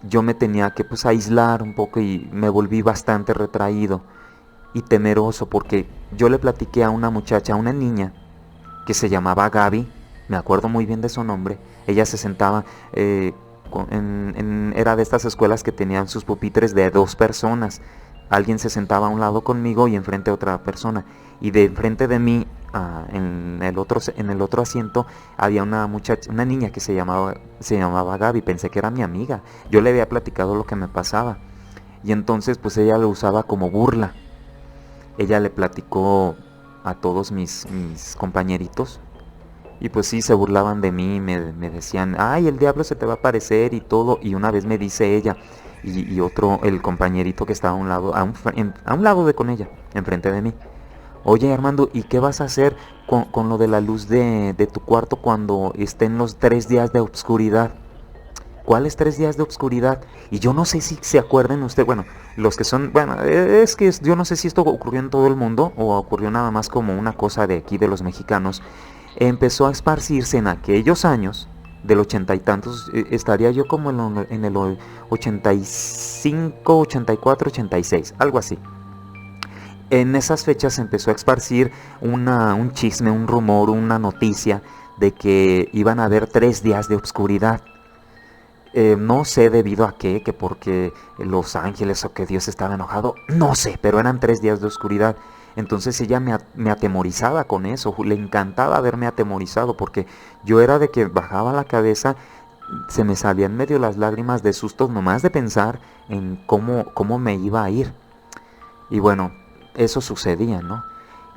yo me tenía que pues aislar un poco y me volví bastante retraído y temeroso porque yo le platiqué a una muchacha, a una niña que se llamaba Gaby, me acuerdo muy bien de su nombre. Ella se sentaba, era de estas escuelas que tenían sus pupitres de 2 personas. Alguien se sentaba a un lado conmigo y enfrente otra persona. Y de enfrente de mí, en el otro asiento, había una muchacha, una niña que se llamaba Gaby. Pensé que era mi amiga. Yo le había platicado lo que me pasaba. Y entonces pues ella lo usaba como burla. Ella le platicó a todos mis compañeritos. Y pues sí, se burlaban de mí, me decían, ay, el diablo se te va a aparecer y todo. Y una vez me dice ella y otro, el compañerito que estaba a un lado, a un lado de con ella, enfrente de mí. Oye, Armando, ¿y qué vas a hacer con lo de la luz de tu cuarto cuando estén los 3 días de oscuridad? ¿Cuáles 3 días de obscuridad? Y yo no sé si se acuerden usted, bueno, los que son, bueno, es que yo no sé si esto ocurrió en todo el mundo o ocurrió nada más como una cosa de aquí de los mexicanos. Empezó a esparcirse en aquellos años, del 80 y tantos, estaría yo como en el 85, 84, 86, algo así. En esas fechas se empezó a esparcir un chisme, un rumor, una noticia de que iban a haber 3 días de obscuridad. No sé debido a qué, que porque los ángeles o que Dios estaba enojado, no sé, pero eran 3 días de oscuridad. Entonces ella me atemorizaba con eso, le encantaba verme atemorizado porque yo era de que bajaba la cabeza, se me salían medio las lágrimas de susto nomás de pensar en cómo me iba a ir. Y bueno, eso sucedía, ¿no?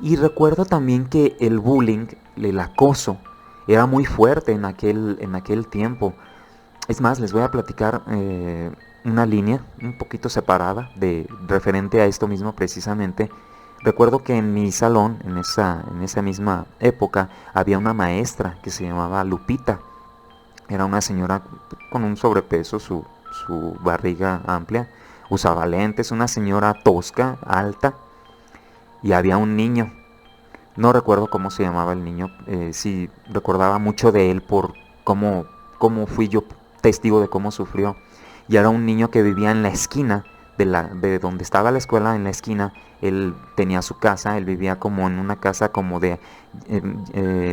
Y recuerdo también que el bullying, el acoso, era muy fuerte en aquel tiempo. Es más, les voy a platicar una línea un poquito separada de referente a esto mismo precisamente. Recuerdo que en mi salón, en esa misma época, había una maestra que se llamaba Lupita. Era una señora con un sobrepeso, su barriga amplia, usaba lentes, una señora tosca, alta, y había un niño. No recuerdo cómo se llamaba el niño, sí recordaba mucho de él por cómo fui yo testigo de cómo sufrió. Y era un niño que vivía en la esquina de donde estaba la escuela, en la esquina. Él tenía su casa, él vivía como en una casa como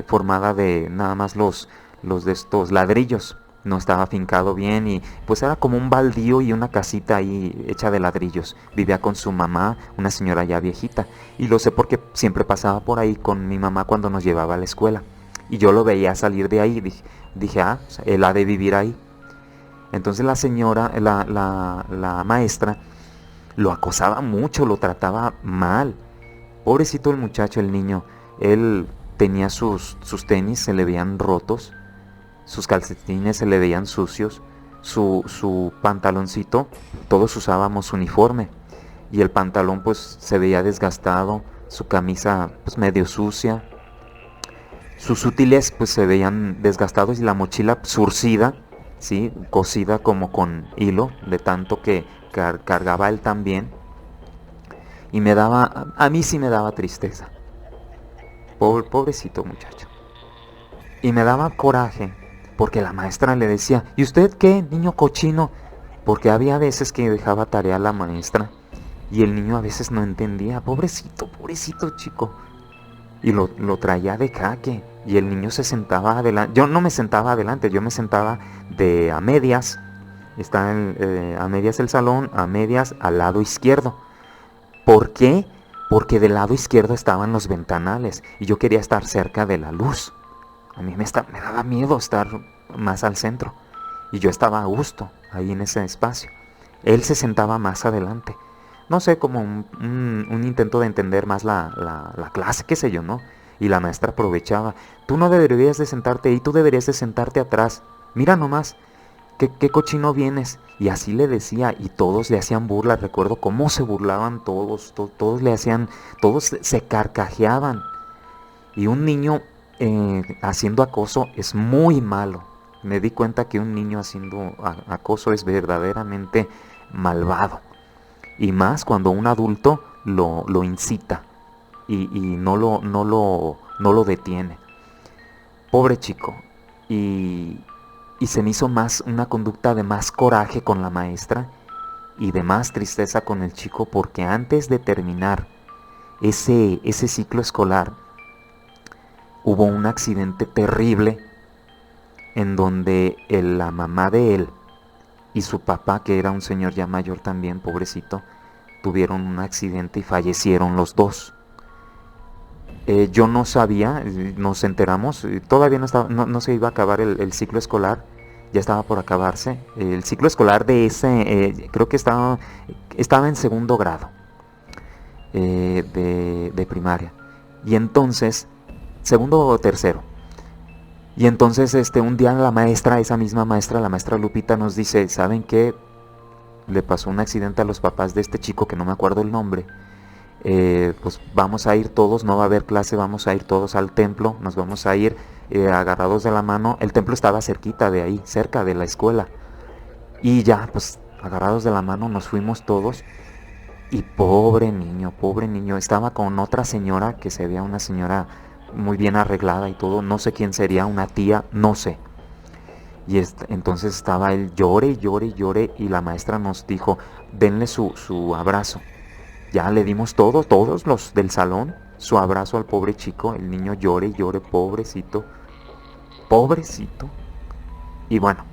formada de nada más los de estos ladrillos. No estaba fincado bien y pues era como un baldío y una casita ahí hecha de ladrillos. Vivía con su mamá, una señora ya viejita. Y lo sé porque siempre pasaba por ahí con mi mamá cuando nos llevaba a la escuela. Y yo lo veía salir de ahí. Dije, o sea, él ha de vivir ahí. Entonces la señora, la maestra, lo acosaba mucho, lo trataba mal. Pobrecito el muchacho, el niño. Él tenía sus tenis, se le veían rotos. Sus calcetines se le veían sucios. Su pantaloncito, todos usábamos uniforme. Y el pantalón pues se veía desgastado. Su camisa pues medio sucia. Sus útiles pues se veían desgastados y la mochila surcida, ¿sí? Cosida como con hilo, de tanto que cargaba él también. Y a mí sí me daba tristeza. Pobrecito muchacho. Y me daba coraje porque la maestra le decía, ¿y usted qué, niño cochino? Porque había veces que dejaba tarea a la maestra y el niño a veces no entendía. Pobrecito chico. Y lo traía de jaque. Y el niño se sentaba adelante. Yo no me sentaba adelante, yo me sentaba a medias. Está a medias el salón, a medias al lado izquierdo. ¿Por qué? Porque del lado izquierdo estaban los ventanales y yo quería estar cerca de la luz. A mí me daba miedo estar más al centro y yo estaba a gusto ahí en ese espacio. Él se sentaba más adelante. No sé, como un intento de entender más la clase, qué sé yo, ¿no? Y la maestra aprovechaba. Tú no deberías de sentarte ahí, tú deberías de sentarte atrás. Mira nomás, qué cochino vienes. Y así le decía, y todos le hacían burla. Recuerdo cómo se burlaban todos, todos le hacían, todos se carcajeaban. Y un niño haciendo acoso es muy malo. Me di cuenta que un niño haciendo acoso es verdaderamente malvado. Y más cuando un adulto lo incita y no lo detiene. Pobre chico. Y se me hizo más una conducta de más coraje con la maestra y de más tristeza con el chico porque antes de terminar ese ciclo escolar hubo un accidente terrible en donde la mamá de él y su papá, que era un señor ya mayor también, pobrecito, tuvieron un accidente y fallecieron los dos. Yo no sabía, nos enteramos, todavía no se iba a acabar el ciclo escolar, ya estaba por acabarse. El ciclo escolar de creo que estaba en segundo grado de primaria. Y entonces, segundo o tercero. Y entonces un día esa misma maestra, la maestra Lupita nos dice, ¿saben qué? Le pasó un accidente a los papás de este chico que no me acuerdo el nombre. Pues vamos a ir todos, no va a haber clase, vamos a ir todos al templo, nos vamos a ir agarrados de la mano. El templo estaba cerquita de ahí, cerca de la escuela. Y ya, pues agarrados de la mano nos fuimos todos. Y pobre niño, estaba con otra señora que se veía una señora muy bien arreglada y todo, no sé quién sería, una tía, no sé. Y entonces estaba él llore y llore y llore y la maestra nos dijo, denle su abrazo. Ya le dimos todos los del salón, su abrazo al pobre chico, el niño llore y llore, pobrecito, pobrecito. Y bueno,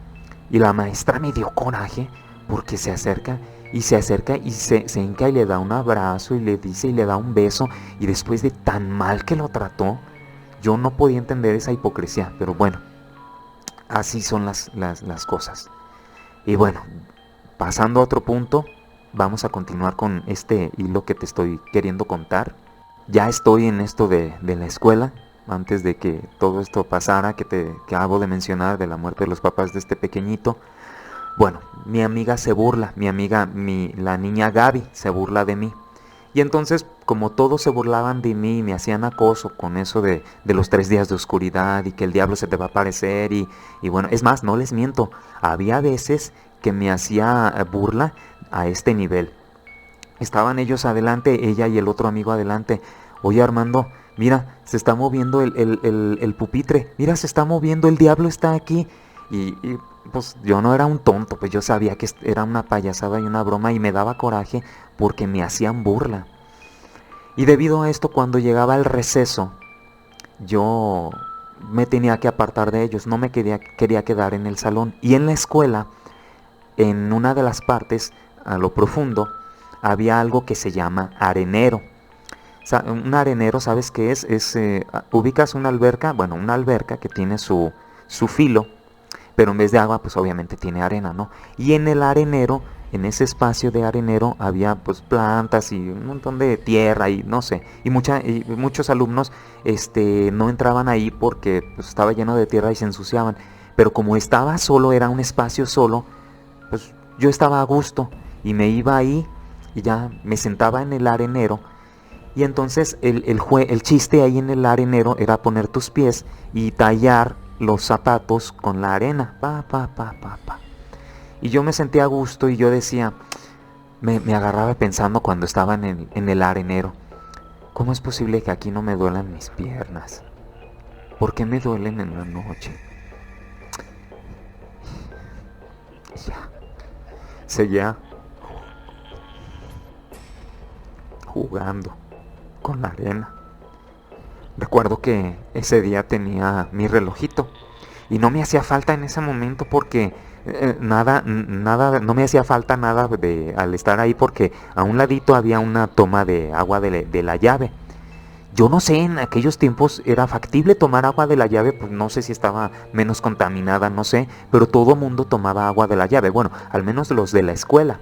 y la maestra me dio coraje porque se acerca y se hinca y le da un abrazo y le dice y le da un beso. Y después de tan mal que lo trató, yo no podía entender esa hipocresía. Pero bueno, así son las cosas. Y bueno, pasando a otro punto, vamos a continuar con este hilo que te estoy queriendo contar. Ya estoy en esto de la escuela. Antes de que todo esto pasara, que acabo de mencionar de la muerte de los papás de este pequeñito. Bueno, mi amiga se burla, la niña Gaby se burla de mí. Y entonces, como todos se burlaban de mí y me hacían acoso con eso de los 3 días de oscuridad y que el diablo se te va a aparecer y bueno, es más, no les miento, había veces que me hacía burla a este nivel. Estaban ellos adelante, ella y el otro amigo adelante. Oye Armando, mira, se está moviendo el pupitre, mira, se está moviendo, el diablo está aquí. Pues yo no era un tonto, pues yo sabía que era una payasada y una broma y me daba coraje porque me hacían burla. Y debido a esto, cuando llegaba el receso, yo me tenía que apartar de ellos, no me quería quedar en el salón. Y en la escuela, en una de las partes, a lo profundo, había algo que se llama arenero. Un arenero, ¿sabes qué es? Ubicas una alberca, bueno, una alberca que tiene su filo, pero en vez de agua, pues obviamente tiene arena, ¿no? Y en el arenero, en ese espacio de arenero, había pues plantas y un montón de tierra y no sé. Y muchos alumnos no entraban ahí porque pues, estaba lleno de tierra y se ensuciaban. Pero como estaba solo, era un espacio solo, pues yo estaba a gusto y me iba ahí y ya me sentaba en el arenero. Y entonces el chiste ahí en el arenero era poner tus pies y tallar los zapatos con la arena. Pa. Y yo me sentía a gusto y yo decía, me agarraba pensando cuando estaba en el arenero, ¿cómo es posible que aquí no me duelan mis piernas? ¿Por qué me duelen en la noche? Ya. Seguía jugando con la arena. Recuerdo que ese día tenía mi relojito y no me hacía falta en ese momento porque nada, no me hacía falta nada al estar ahí porque a un ladito había una toma de agua de la llave. Yo no sé, en aquellos tiempos era factible tomar agua de la llave, pues no sé si estaba menos contaminada, no sé, pero todo mundo tomaba agua de la llave, bueno, al menos los de la escuela.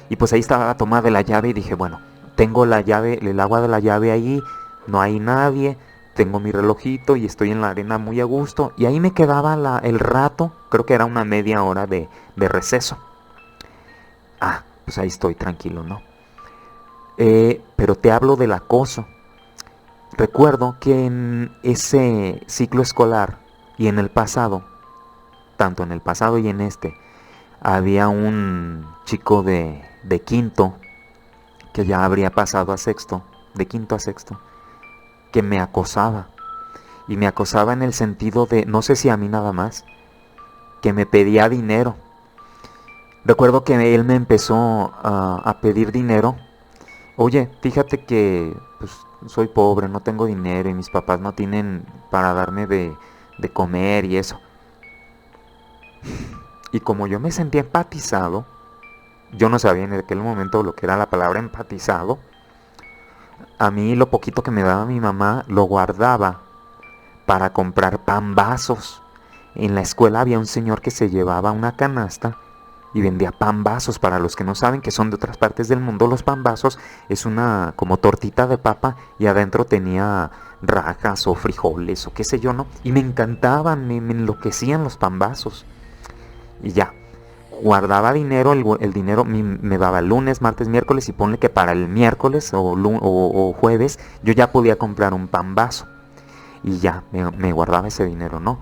Y pues ahí estaba la toma de la llave y dije, bueno, tengo la llave, el agua de la llave ahí, no hay nadie, tengo mi relojito y estoy en la arena muy a gusto. Y ahí me quedaba el rato, creo que era una media hora de receso. Pues ahí estoy tranquilo, ¿no? Pero te hablo del acoso. Recuerdo que en ese ciclo escolar y en el pasado, tanto en el pasado y en había un chico de quinto que ya habría pasado a sexto, de quinto a sexto, que me acosaba. Y me acosaba en el sentido de, no sé si a mí nada más, que me pedía dinero. Recuerdo que él me empezó a pedir dinero. Oye, fíjate que pues, soy pobre, no tengo dinero y mis papás no tienen para darme de comer y eso. Y como yo me sentía empatizado, yo no sabía en aquel momento lo que era la palabra empatizado. A mí lo poquito que me daba mi mamá lo guardaba para comprar pambazos. En la escuela había un señor que se llevaba una canasta y vendía pambazos. Para los que no saben, que son de otras partes del mundo, los pambazos es una como tortita de papa y adentro tenía rajas o frijoles o qué sé yo, ¿no? Y me encantaban, me enloquecían los pambazos. Y ya, guardaba dinero, el dinero me daba lunes, martes, miércoles y ponle que para el miércoles o jueves yo ya podía comprar un pambazo y ya me guardaba ese dinero, ¿no?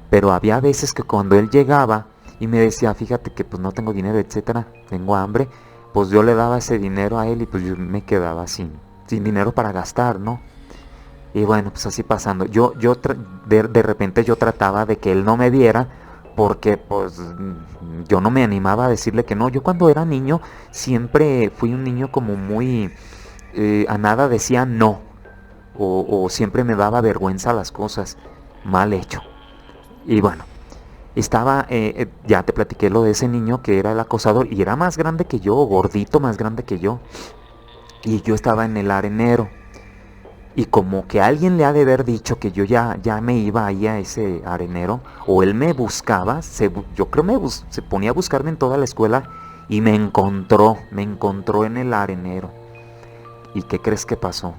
Pero había veces que cuando él llegaba y me decía, fíjate que pues no tengo dinero, etcétera, tengo hambre. Pues yo le daba ese dinero a él y pues yo me quedaba sin dinero para gastar, ¿no? Y bueno, pues así pasando. De repente yo trataba de que él no me viera porque pues yo no me animaba a decirle que no. Yo cuando era niño siempre fui un niño como muy... a nada decía no. O siempre me daba vergüenza las cosas mal hecho. Y bueno, ya te platiqué lo de ese niño que era el acosador y era más grande que yo, gordito, más grande que yo. Y yo estaba en el arenero. Y como que alguien le ha de haber dicho que yo ya me iba ahí a ese arenero, o él me buscaba, yo creo se ponía a buscarme en toda la escuela y me encontró en el arenero. ¿Y qué crees que pasó?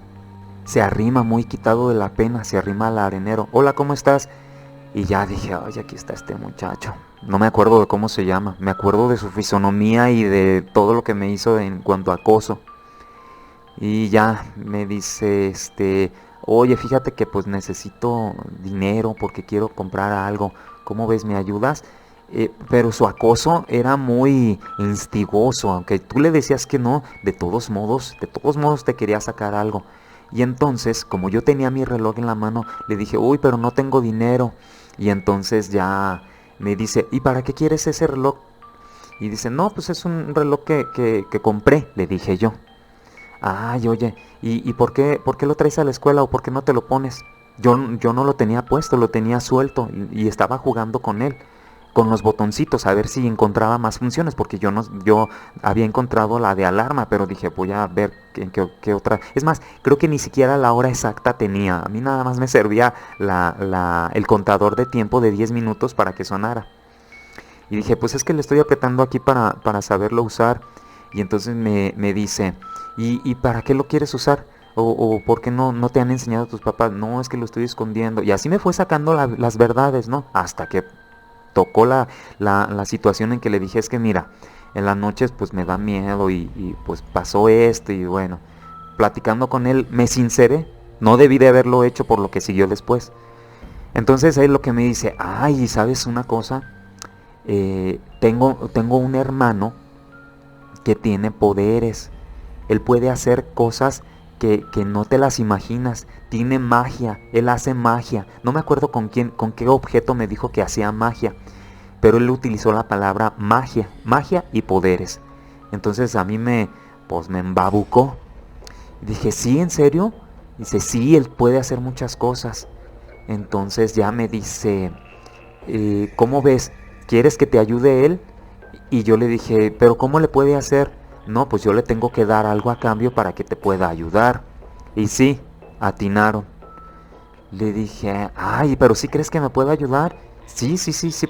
Se arrima muy quitado de la pena, se arrima al arenero. Hola, ¿cómo estás? Y ya dije, oye, aquí está este muchacho. No me acuerdo de cómo se llama, me acuerdo de su fisonomía y de todo lo que me hizo en cuanto a acoso. Y ya me dice, oye, fíjate que pues necesito dinero porque quiero comprar algo. ¿Cómo ves? ¿Me ayudas? Pero su acoso era muy instigoso, aunque tú le decías que no, de todos modos te quería sacar algo. Y entonces, como yo tenía mi reloj en la mano, le dije, uy, pero no tengo dinero. Y entonces ya me dice, ¿y para qué quieres ese reloj? Y dice, no, pues es un reloj que compré, le dije yo. Ay, oye, ¿y por qué lo traes a la escuela o por qué no te lo pones? Yo no lo tenía puesto, lo tenía suelto y estaba jugando con él, con los botoncitos, a ver si encontraba más funciones, porque yo había encontrado la de alarma, pero dije, voy a ver qué otra. Es más, creo que ni siquiera la hora exacta tenía. A mí nada más me servía el contador de tiempo de 10 minutos para que sonara. Y dije, pues es que le estoy apretando aquí para saberlo usar. Y entonces me dice, ¿y para qué lo quieres usar? O ¿por qué no te han enseñado tus papás? No, es que lo estoy escondiendo. Y así me fue sacando las verdades, ¿no? Hasta que tocó la situación en que le dije, es que mira, en las noches pues me da miedo y pues pasó esto y bueno, platicando con él me sinceré. No debí de haberlo hecho por lo que siguió después. Entonces él lo que me dice, ay, ¿sabes una cosa? Tengo un hermano que tiene poderes. Él puede hacer cosas que no te las imaginas. Tiene magia, él hace magia. No me acuerdo con qué objeto me dijo que hacía magia, pero él utilizó la palabra magia y poderes. Entonces a mí pues me embabucó. Dije, ¿sí, en serio? Dice, sí, él puede hacer muchas cosas. Entonces ya me dice, ¿cómo ves? ¿Quieres que te ayude él? Y yo le dije, ¿pero cómo le puede hacer? No, pues yo le tengo que dar algo a cambio para que te pueda ayudar. Y sí, atinaron. Le dije, ay, pero ¿sí crees que me puede ayudar? Sí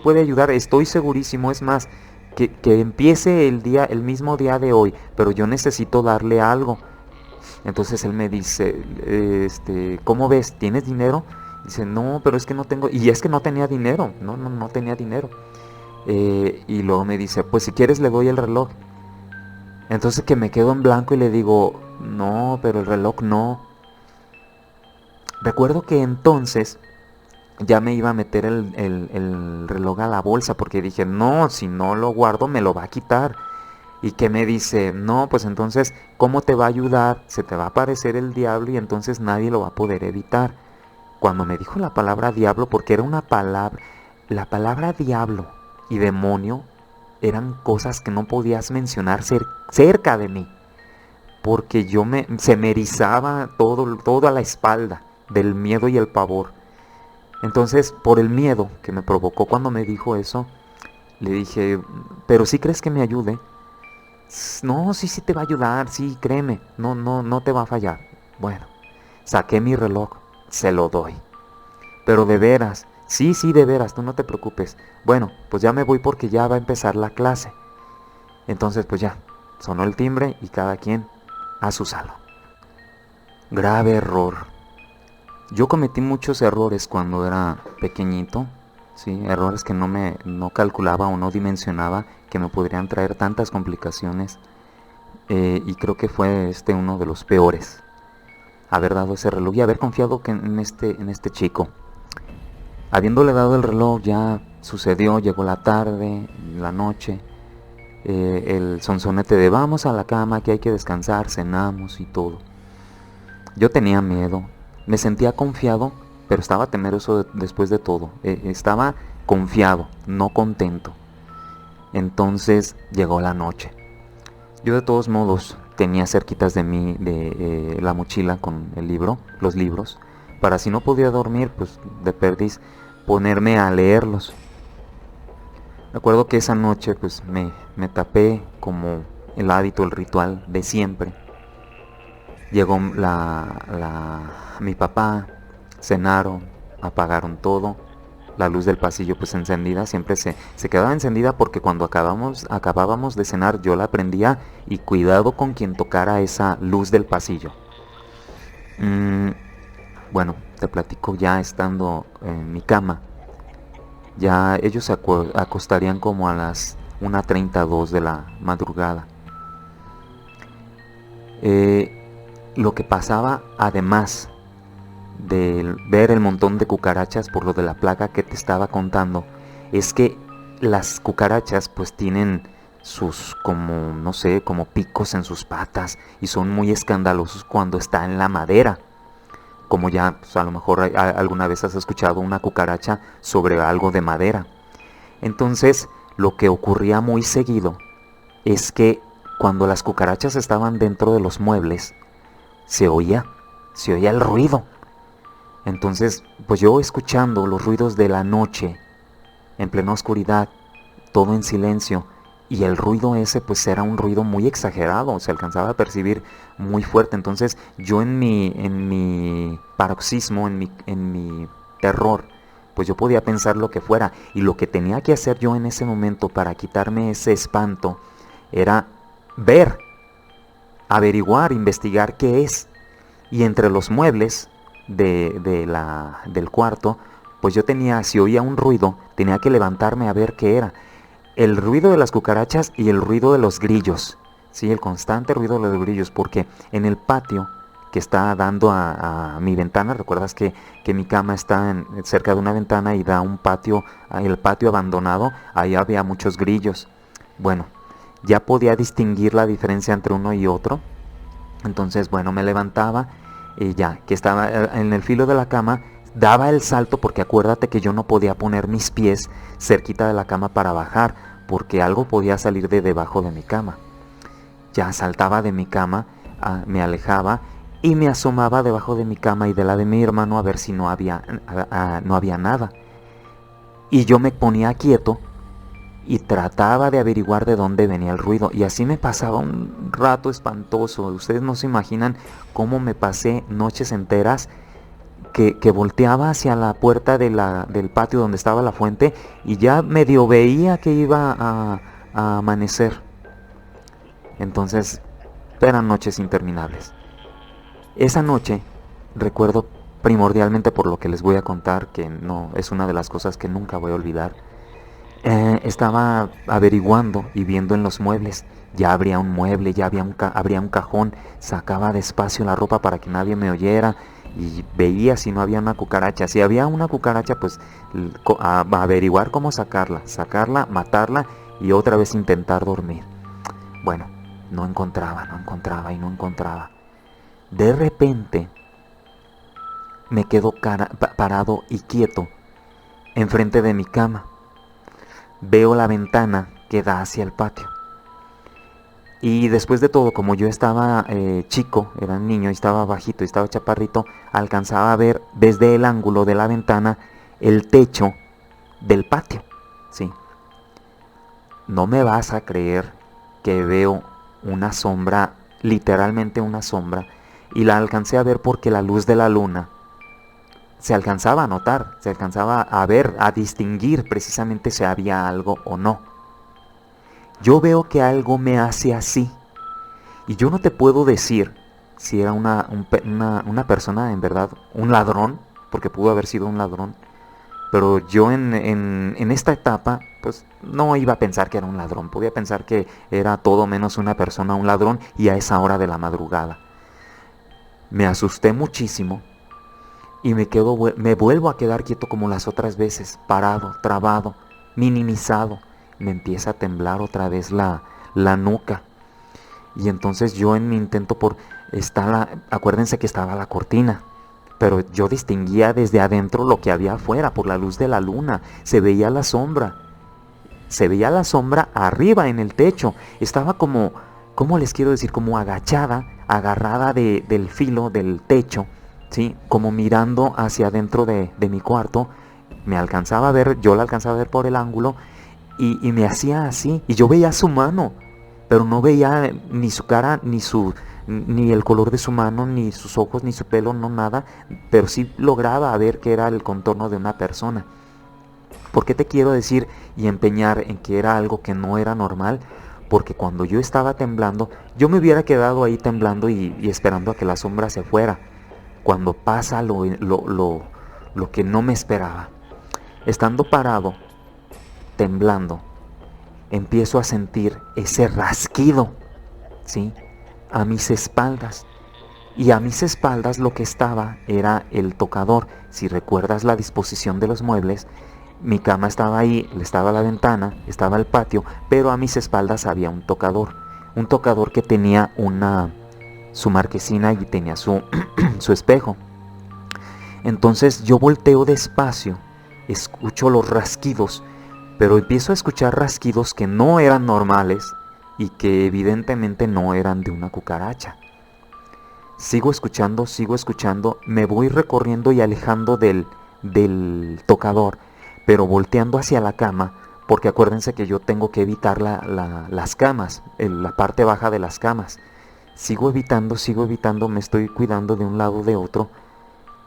puede ayudar, estoy segurísimo. Es más, que empiece el mismo día de hoy, pero yo necesito darle algo. Entonces él me dice, ¿cómo ves? ¿Tienes dinero? Dice, no, pero es que no tengo. Y es que no tenía dinero, no tenía dinero. Y luego me dice, pues si quieres le doy el reloj. Entonces que me quedo en blanco y le digo, no, pero el reloj no. Recuerdo que entonces ya me iba a meter el reloj a la bolsa porque dije, no, si no lo guardo me lo va a quitar. Y que me dice, no, pues entonces, ¿cómo te va a ayudar? Se te va a aparecer el diablo y entonces nadie lo va a poder evitar. Cuando me dijo la palabra diablo, porque era una palabra, la palabra diablo y demonio eran cosas que no podías mencionar cerca de mí, porque se me erizaba todo a la espalda del miedo y el pavor. Entonces, por el miedo que me provocó cuando me dijo eso, le dije, ¿pero sí crees que me ayude? No, sí te va a ayudar, sí, créeme, no te va a fallar. Bueno, saqué mi reloj, se lo doy. Pero de veras, sí, de veras, tú no te preocupes. Bueno, pues ya me voy porque ya va a empezar la clase. Entonces, pues ya, sonó el timbre y cada quien a su salón. Grave error. Yo cometí muchos errores cuando era pequeñito, sí, errores que no calculaba o no dimensionaba que me podrían traer tantas complicaciones. Y creo que fue uno de los peores. Haber dado ese reloj y haber confiado en este chico. Habiéndole dado el reloj ya sucedió, llegó la tarde, la noche, el sonsonete de vamos a la cama, que hay que descansar, cenamos y todo. Yo tenía miedo, me sentía confiado, pero estaba temeroso después de todo. Estaba confiado, no contento. Entonces llegó la noche. Yo de todos modos tenía cerquitas de mí la mochila con el libro, los libros, para si no podía dormir, pues de perdiz ponerme a leerlos. Recuerdo que esa noche pues me tapé como el hábito, el ritual de siempre. Llegó mi papá, cenaron, apagaron todo. La luz del pasillo pues encendida, siempre se quedaba encendida porque cuando acabábamos de cenar yo la prendía y cuidado con quien tocara esa luz del pasillo. Bueno, te platico ya estando en mi cama. Ya ellos se acostarían como a las 1:30, 2 de la madrugada. Lo que pasaba, además de ver el montón de cucarachas por lo de la plaga que te estaba contando, es que las cucarachas pues tienen sus como, no sé, como picos en sus patas y son muy escandalosos cuando está en la madera. Como ya pues, a lo mejor alguna vez has escuchado una cucaracha sobre algo de madera. Entonces, lo que ocurría muy seguido es que cuando las cucarachas estaban dentro de los muebles, se oía el ruido. Entonces, pues yo escuchando los ruidos de la noche, en plena oscuridad, todo en silencio, y el ruido ese pues era un ruido muy exagerado, se alcanzaba a percibir muy fuerte. Entonces yo en mi paroxismo, en mi terror, pues yo podía pensar lo que fuera, y lo que tenía que hacer yo en ese momento para quitarme ese espanto era ver, averiguar, investigar qué es. Y entre los muebles del cuarto, pues yo tenía, si oía un ruido, tenía que levantarme a ver qué era. El ruido de las cucarachas y el ruido de los grillos, ¿sí? El constante ruido de los grillos, porque en el patio que está dando a mi ventana, recuerdas que mi cama está cerca de una ventana y da un patio, el patio abandonado, ahí había muchos grillos. Bueno, ya podía distinguir la diferencia entre uno y otro. Entonces, bueno, me levantaba y ya, que estaba en el filo de la cama, daba el salto porque acuérdate que yo no podía poner mis pies cerquita de la cama para bajar, porque algo podía salir de debajo de mi cama. Ya saltaba de mi cama, me alejaba y me asomaba debajo de mi cama y de la de mi hermano a ver si no había nada. Y yo me ponía quieto y trataba de averiguar de dónde venía el ruido. Y así me pasaba un rato espantoso. Ustedes no se imaginan cómo me pasé noches enteras que volteaba hacia la puerta del patio donde estaba la fuente y ya medio veía que iba a amanecer. Entonces eran noches interminables. Esa noche recuerdo primordialmente por lo que les voy a contar, que no es una de las cosas que nunca voy a olvidar. Estaba averiguando y viendo en los muebles. Ya abría un mueble, ya abría un cajón, sacaba despacio la ropa para que nadie me oyera y veía si no había una cucaracha. Si había una cucaracha, pues a averiguar cómo sacarla, matarla y otra vez intentar dormir. Bueno, no encontraba. De repente me quedo parado y quieto enfrente de mi cama. Veo la ventana que da hacia el patio. Y después de todo, como yo estaba chico, era niño y estaba bajito y estaba chaparrito, alcanzaba a ver desde el ángulo de la ventana el techo del patio. Sí. No me vas a creer que veo una sombra, literalmente una sombra, y la alcancé a ver porque la luz de la luna se alcanzaba a notar, se alcanzaba a ver, a distinguir precisamente si había algo o no. Yo veo que algo me hace así. Y yo no te puedo decir si era una persona, en verdad, un ladrón, porque pudo haber sido un ladrón. Pero yo en esta etapa, pues no iba a pensar que era un ladrón. Podía pensar que era todo menos una persona, un ladrón, y a esa hora de la madrugada. Me asusté muchísimo y me vuelvo a quedar quieto como las otras veces, parado, trabado. minimizado. Me empieza a temblar otra vez la nuca. Y entonces yo en mi intento acuérdense que estaba la cortina, pero yo distinguía desde adentro lo que había afuera por la luz de la luna. Se veía la sombra arriba en el techo. Estaba como, ¿cómo les quiero decir? Como agachada, agarrada del filo del techo, ¿sí? Como mirando hacia adentro de mi cuarto. Yo la alcanzaba a ver por el ángulo y me hacía así. Y yo veía su mano, pero no veía ni su cara, ni el color de su mano, ni sus ojos, ni su pelo, no nada. Pero sí lograba ver que era el contorno de una persona. ¿Por qué te quiero decir y empeñar en que era algo que no era normal? Porque cuando yo estaba temblando, yo me hubiera quedado ahí temblando y esperando a que la sombra se fuera. Cuando pasa lo que no me esperaba. Estando parado, temblando, empiezo a sentir ese rasquido, ¿sí? A mis espaldas. Y a mis espaldas lo que estaba era el tocador. Si recuerdas la disposición de los muebles, mi cama estaba ahí, estaba la ventana, estaba el patio, pero a mis espaldas había un tocador que tenía su marquesina y tenía su espejo. Entonces yo volteo despacio, escucho los rasquidos, pero empiezo a escuchar rasquidos que no eran normales y que evidentemente no eran de una cucaracha. Sigo escuchando, me voy recorriendo y alejando del tocador, pero volteando hacia la cama, porque acuérdense que yo tengo que evitar las camas, la parte baja de las camas. Sigo evitando, me estoy cuidando de un lado o de otro,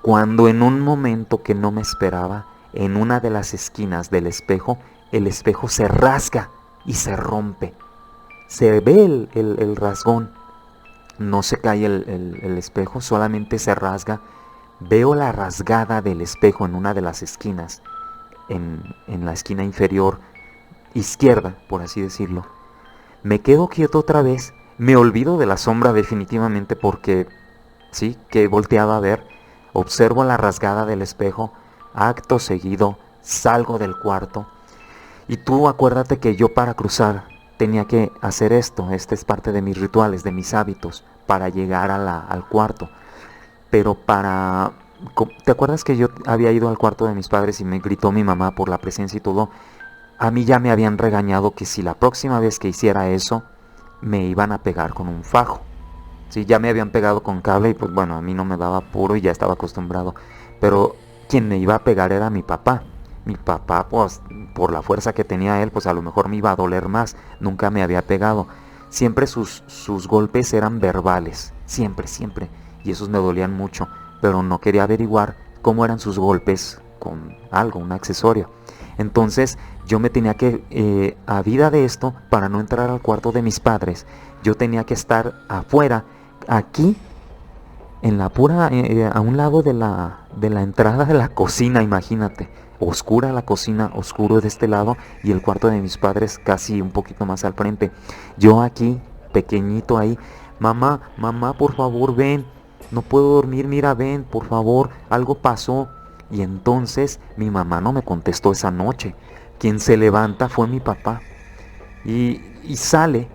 cuando en un momento que no me esperaba, en una de las esquinas del espejo, el espejo se rasga y se rompe. Se ve el rasgón, no se cae el espejo, solamente se rasga. Veo la rasgada del espejo en una de las esquinas, en la esquina inferior izquierda, por así decirlo. Me quedo quieto otra vez, me olvido de la sombra definitivamente porque, sí, que volteaba a ver, observo la rasgada del espejo, acto seguido salgo del cuarto. Y tú acuérdate que yo para cruzar tenía que hacer esto, este es parte de mis rituales, de mis hábitos, para llegar al cuarto. Pero ¿te acuerdas que yo había ido al cuarto de mis padres y me gritó mi mamá por la presencia y todo? A mí ya me habían regañado que si la próxima vez que hiciera eso, me iban a pegar con un fajo. Sí, ya me habían pegado con cable y pues bueno, a mí no me daba apuro y ya estaba acostumbrado. Pero quien me iba a pegar era mi papá. Mi papá, pues, por la fuerza que tenía él, pues a lo mejor me iba a doler más. Nunca me había pegado. Siempre sus golpes eran verbales. Siempre. Y esos me dolían mucho. Pero no quería averiguar cómo eran sus golpes con algo, un accesorio. Entonces yo me tenía que, a vida de esto, para no entrar al cuarto de mis padres, yo tenía que estar afuera, aquí, en la pura, a un lado de la entrada de la cocina, imagínate. Oscura la cocina, oscuro de este lado y el cuarto de mis padres casi un poquito más al frente. Yo aquí, pequeñito ahí, mamá, por favor ven, no puedo dormir, mira ven, por favor, algo pasó. Y entonces mi mamá no me contestó esa noche. Quien se levanta fue mi papá y sale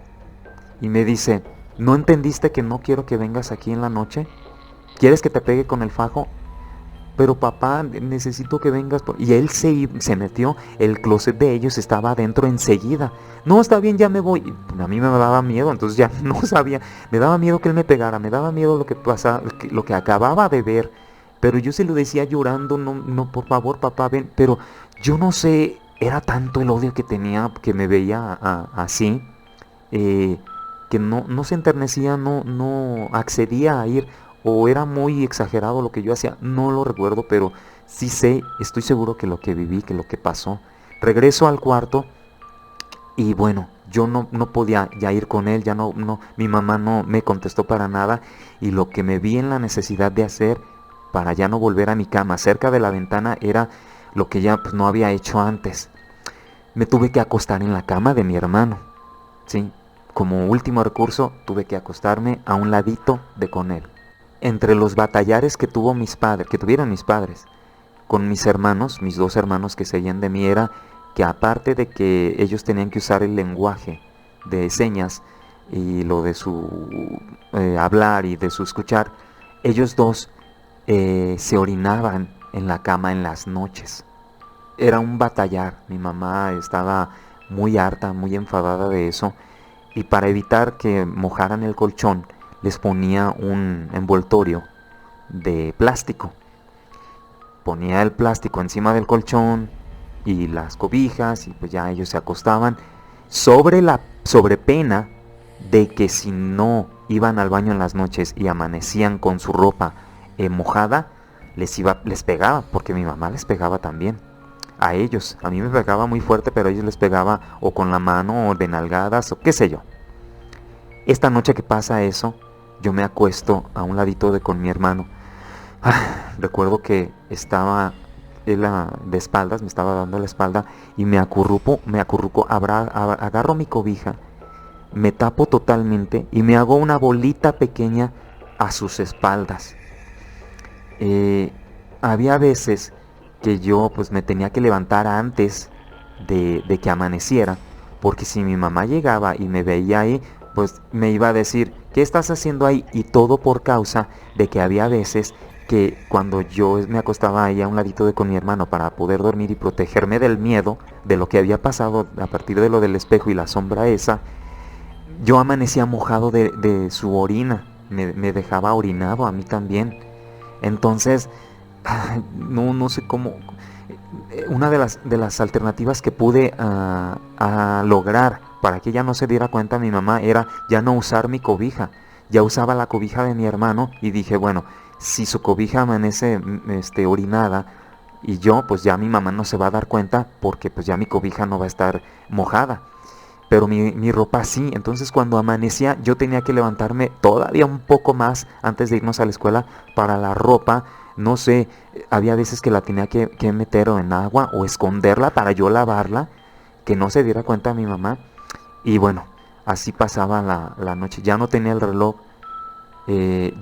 y me dice, ¿no entendiste que no quiero que vengas aquí en la noche? ¿Quieres que te pegue con el fajo? Pero papá, necesito que vengas. Y él se metió, el closet de ellos estaba adentro enseguida. No, está bien, ya me voy. Y a mí me daba miedo, entonces ya no sabía. Me daba miedo que él me pegara, me daba miedo lo que pasaba, lo que acababa de ver. Pero yo se lo decía llorando, no, por favor, papá, ven. Pero yo no sé, era tanto el odio que tenía, que me veía así, que no se enternecía, no accedía a ir. O era muy exagerado lo que yo hacía, no lo recuerdo, pero sí sé, estoy seguro que lo que viví, que lo que pasó. Regreso al cuarto y bueno, yo no podía ya ir con él, mi mamá no me contestó para nada y lo que me vi en la necesidad de hacer para ya no volver a mi cama cerca de la ventana era lo que ya pues, no había hecho antes. Me tuve que acostar en la cama de mi hermano, ¿sí? Como último recurso tuve que acostarme a un ladito de con él. Entre los batallares que tuvieron mis padres, con mis hermanos, mis dos hermanos que seguían de mí, era que aparte de que ellos tenían que usar el lenguaje de señas y lo de su hablar y de su escuchar, ellos dos se orinaban en la cama en las noches. Era un batallar. Mi mamá estaba muy harta, muy enfadada de eso, y para evitar que mojaran el colchón les ponía un envoltorio de plástico. Ponía el plástico encima del colchón y las cobijas, y pues ya ellos se acostaban sobre pena de que si no iban al baño en las noches y amanecían con su ropa mojada, les pegaba, porque mi mamá les pegaba también a ellos. A mí me pegaba muy fuerte, pero a ellos les pegaba o con la mano o de nalgadas o qué sé yo. Esta noche que pasa eso, yo me acuesto a un ladito con mi hermano. Recuerdo que estaba él de espaldas, me estaba dando la espalda y me acurruco, agarro mi cobija, me tapo totalmente y me hago una bolita pequeña a sus espaldas. Había veces que yo pues me tenía que levantar antes de que amaneciera, porque si mi mamá llegaba y me veía ahí, pues me iba a decir, ¿qué estás haciendo ahí? Y todo por causa de que había veces que cuando yo me acostaba ahí a un ladito con mi hermano para poder dormir y protegerme del miedo de lo que había pasado a partir de lo del espejo y la sombra esa, yo amanecía mojado de su orina, me dejaba orinado a mí también. Entonces, no sé cómo. Una de las alternativas que pude a lograr para que ella no se diera cuenta mi mamá era ya no usar mi cobija. Ya usaba la cobija de mi hermano y dije, bueno, si su cobija amanece orinada y yo, pues ya mi mamá no se va a dar cuenta porque pues ya mi cobija no va a estar mojada. Pero mi ropa sí. Entonces cuando amanecía yo tenía que levantarme todavía un poco más antes de irnos a la escuela para la ropa. No sé, había veces que la tenía que meter en agua o esconderla para yo lavarla, que no se diera cuenta mi mamá. Y bueno, así pasaba la noche. Ya no tenía el reloj,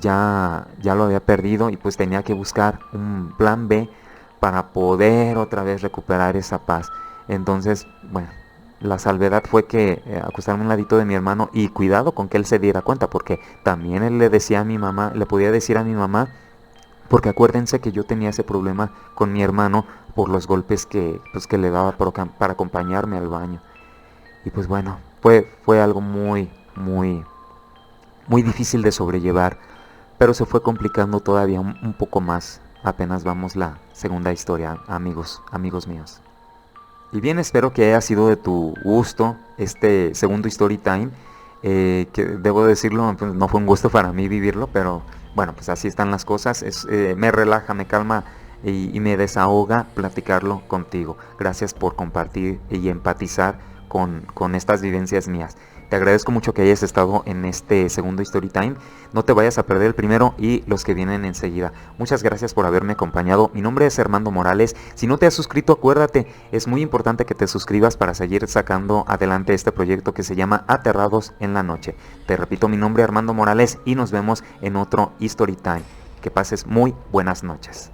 ya lo había perdido y pues tenía que buscar un plan B para poder otra vez recuperar esa paz. Entonces, bueno, la salvedad fue que acostarme a un ladito de mi hermano y cuidado con que él se diera cuenta, porque también él le decía a mi mamá, le podía decir a mi mamá, porque acuérdense que yo tenía ese problema con mi hermano por los golpes que le daba para acompañarme al baño. Y pues bueno, fue algo muy difícil de sobrellevar, pero se fue complicando todavía un poco más. Apenas vamos la segunda historia, amigos míos. Y bien, espero que haya sido de tu gusto este segundo story time. Que debo decirlo, pues, no fue un gusto para mí vivirlo, pero bueno, pues así están las cosas. Me relaja, me calma y me desahoga platicarlo contigo. Gracias por compartir y empatizar con estas vivencias mías. Te agradezco mucho que hayas estado en este segundo Story Time. No te vayas a perder el primero y los que vienen enseguida. Muchas gracias por haberme acompañado. Mi nombre es Armando Morales. Si no te has suscrito, acuérdate, es muy importante que te suscribas para seguir sacando adelante este proyecto que se llama Aterrados en la Noche. Te repito, mi nombre es Armando Morales y nos vemos en otro Story Time. Que pases muy buenas noches.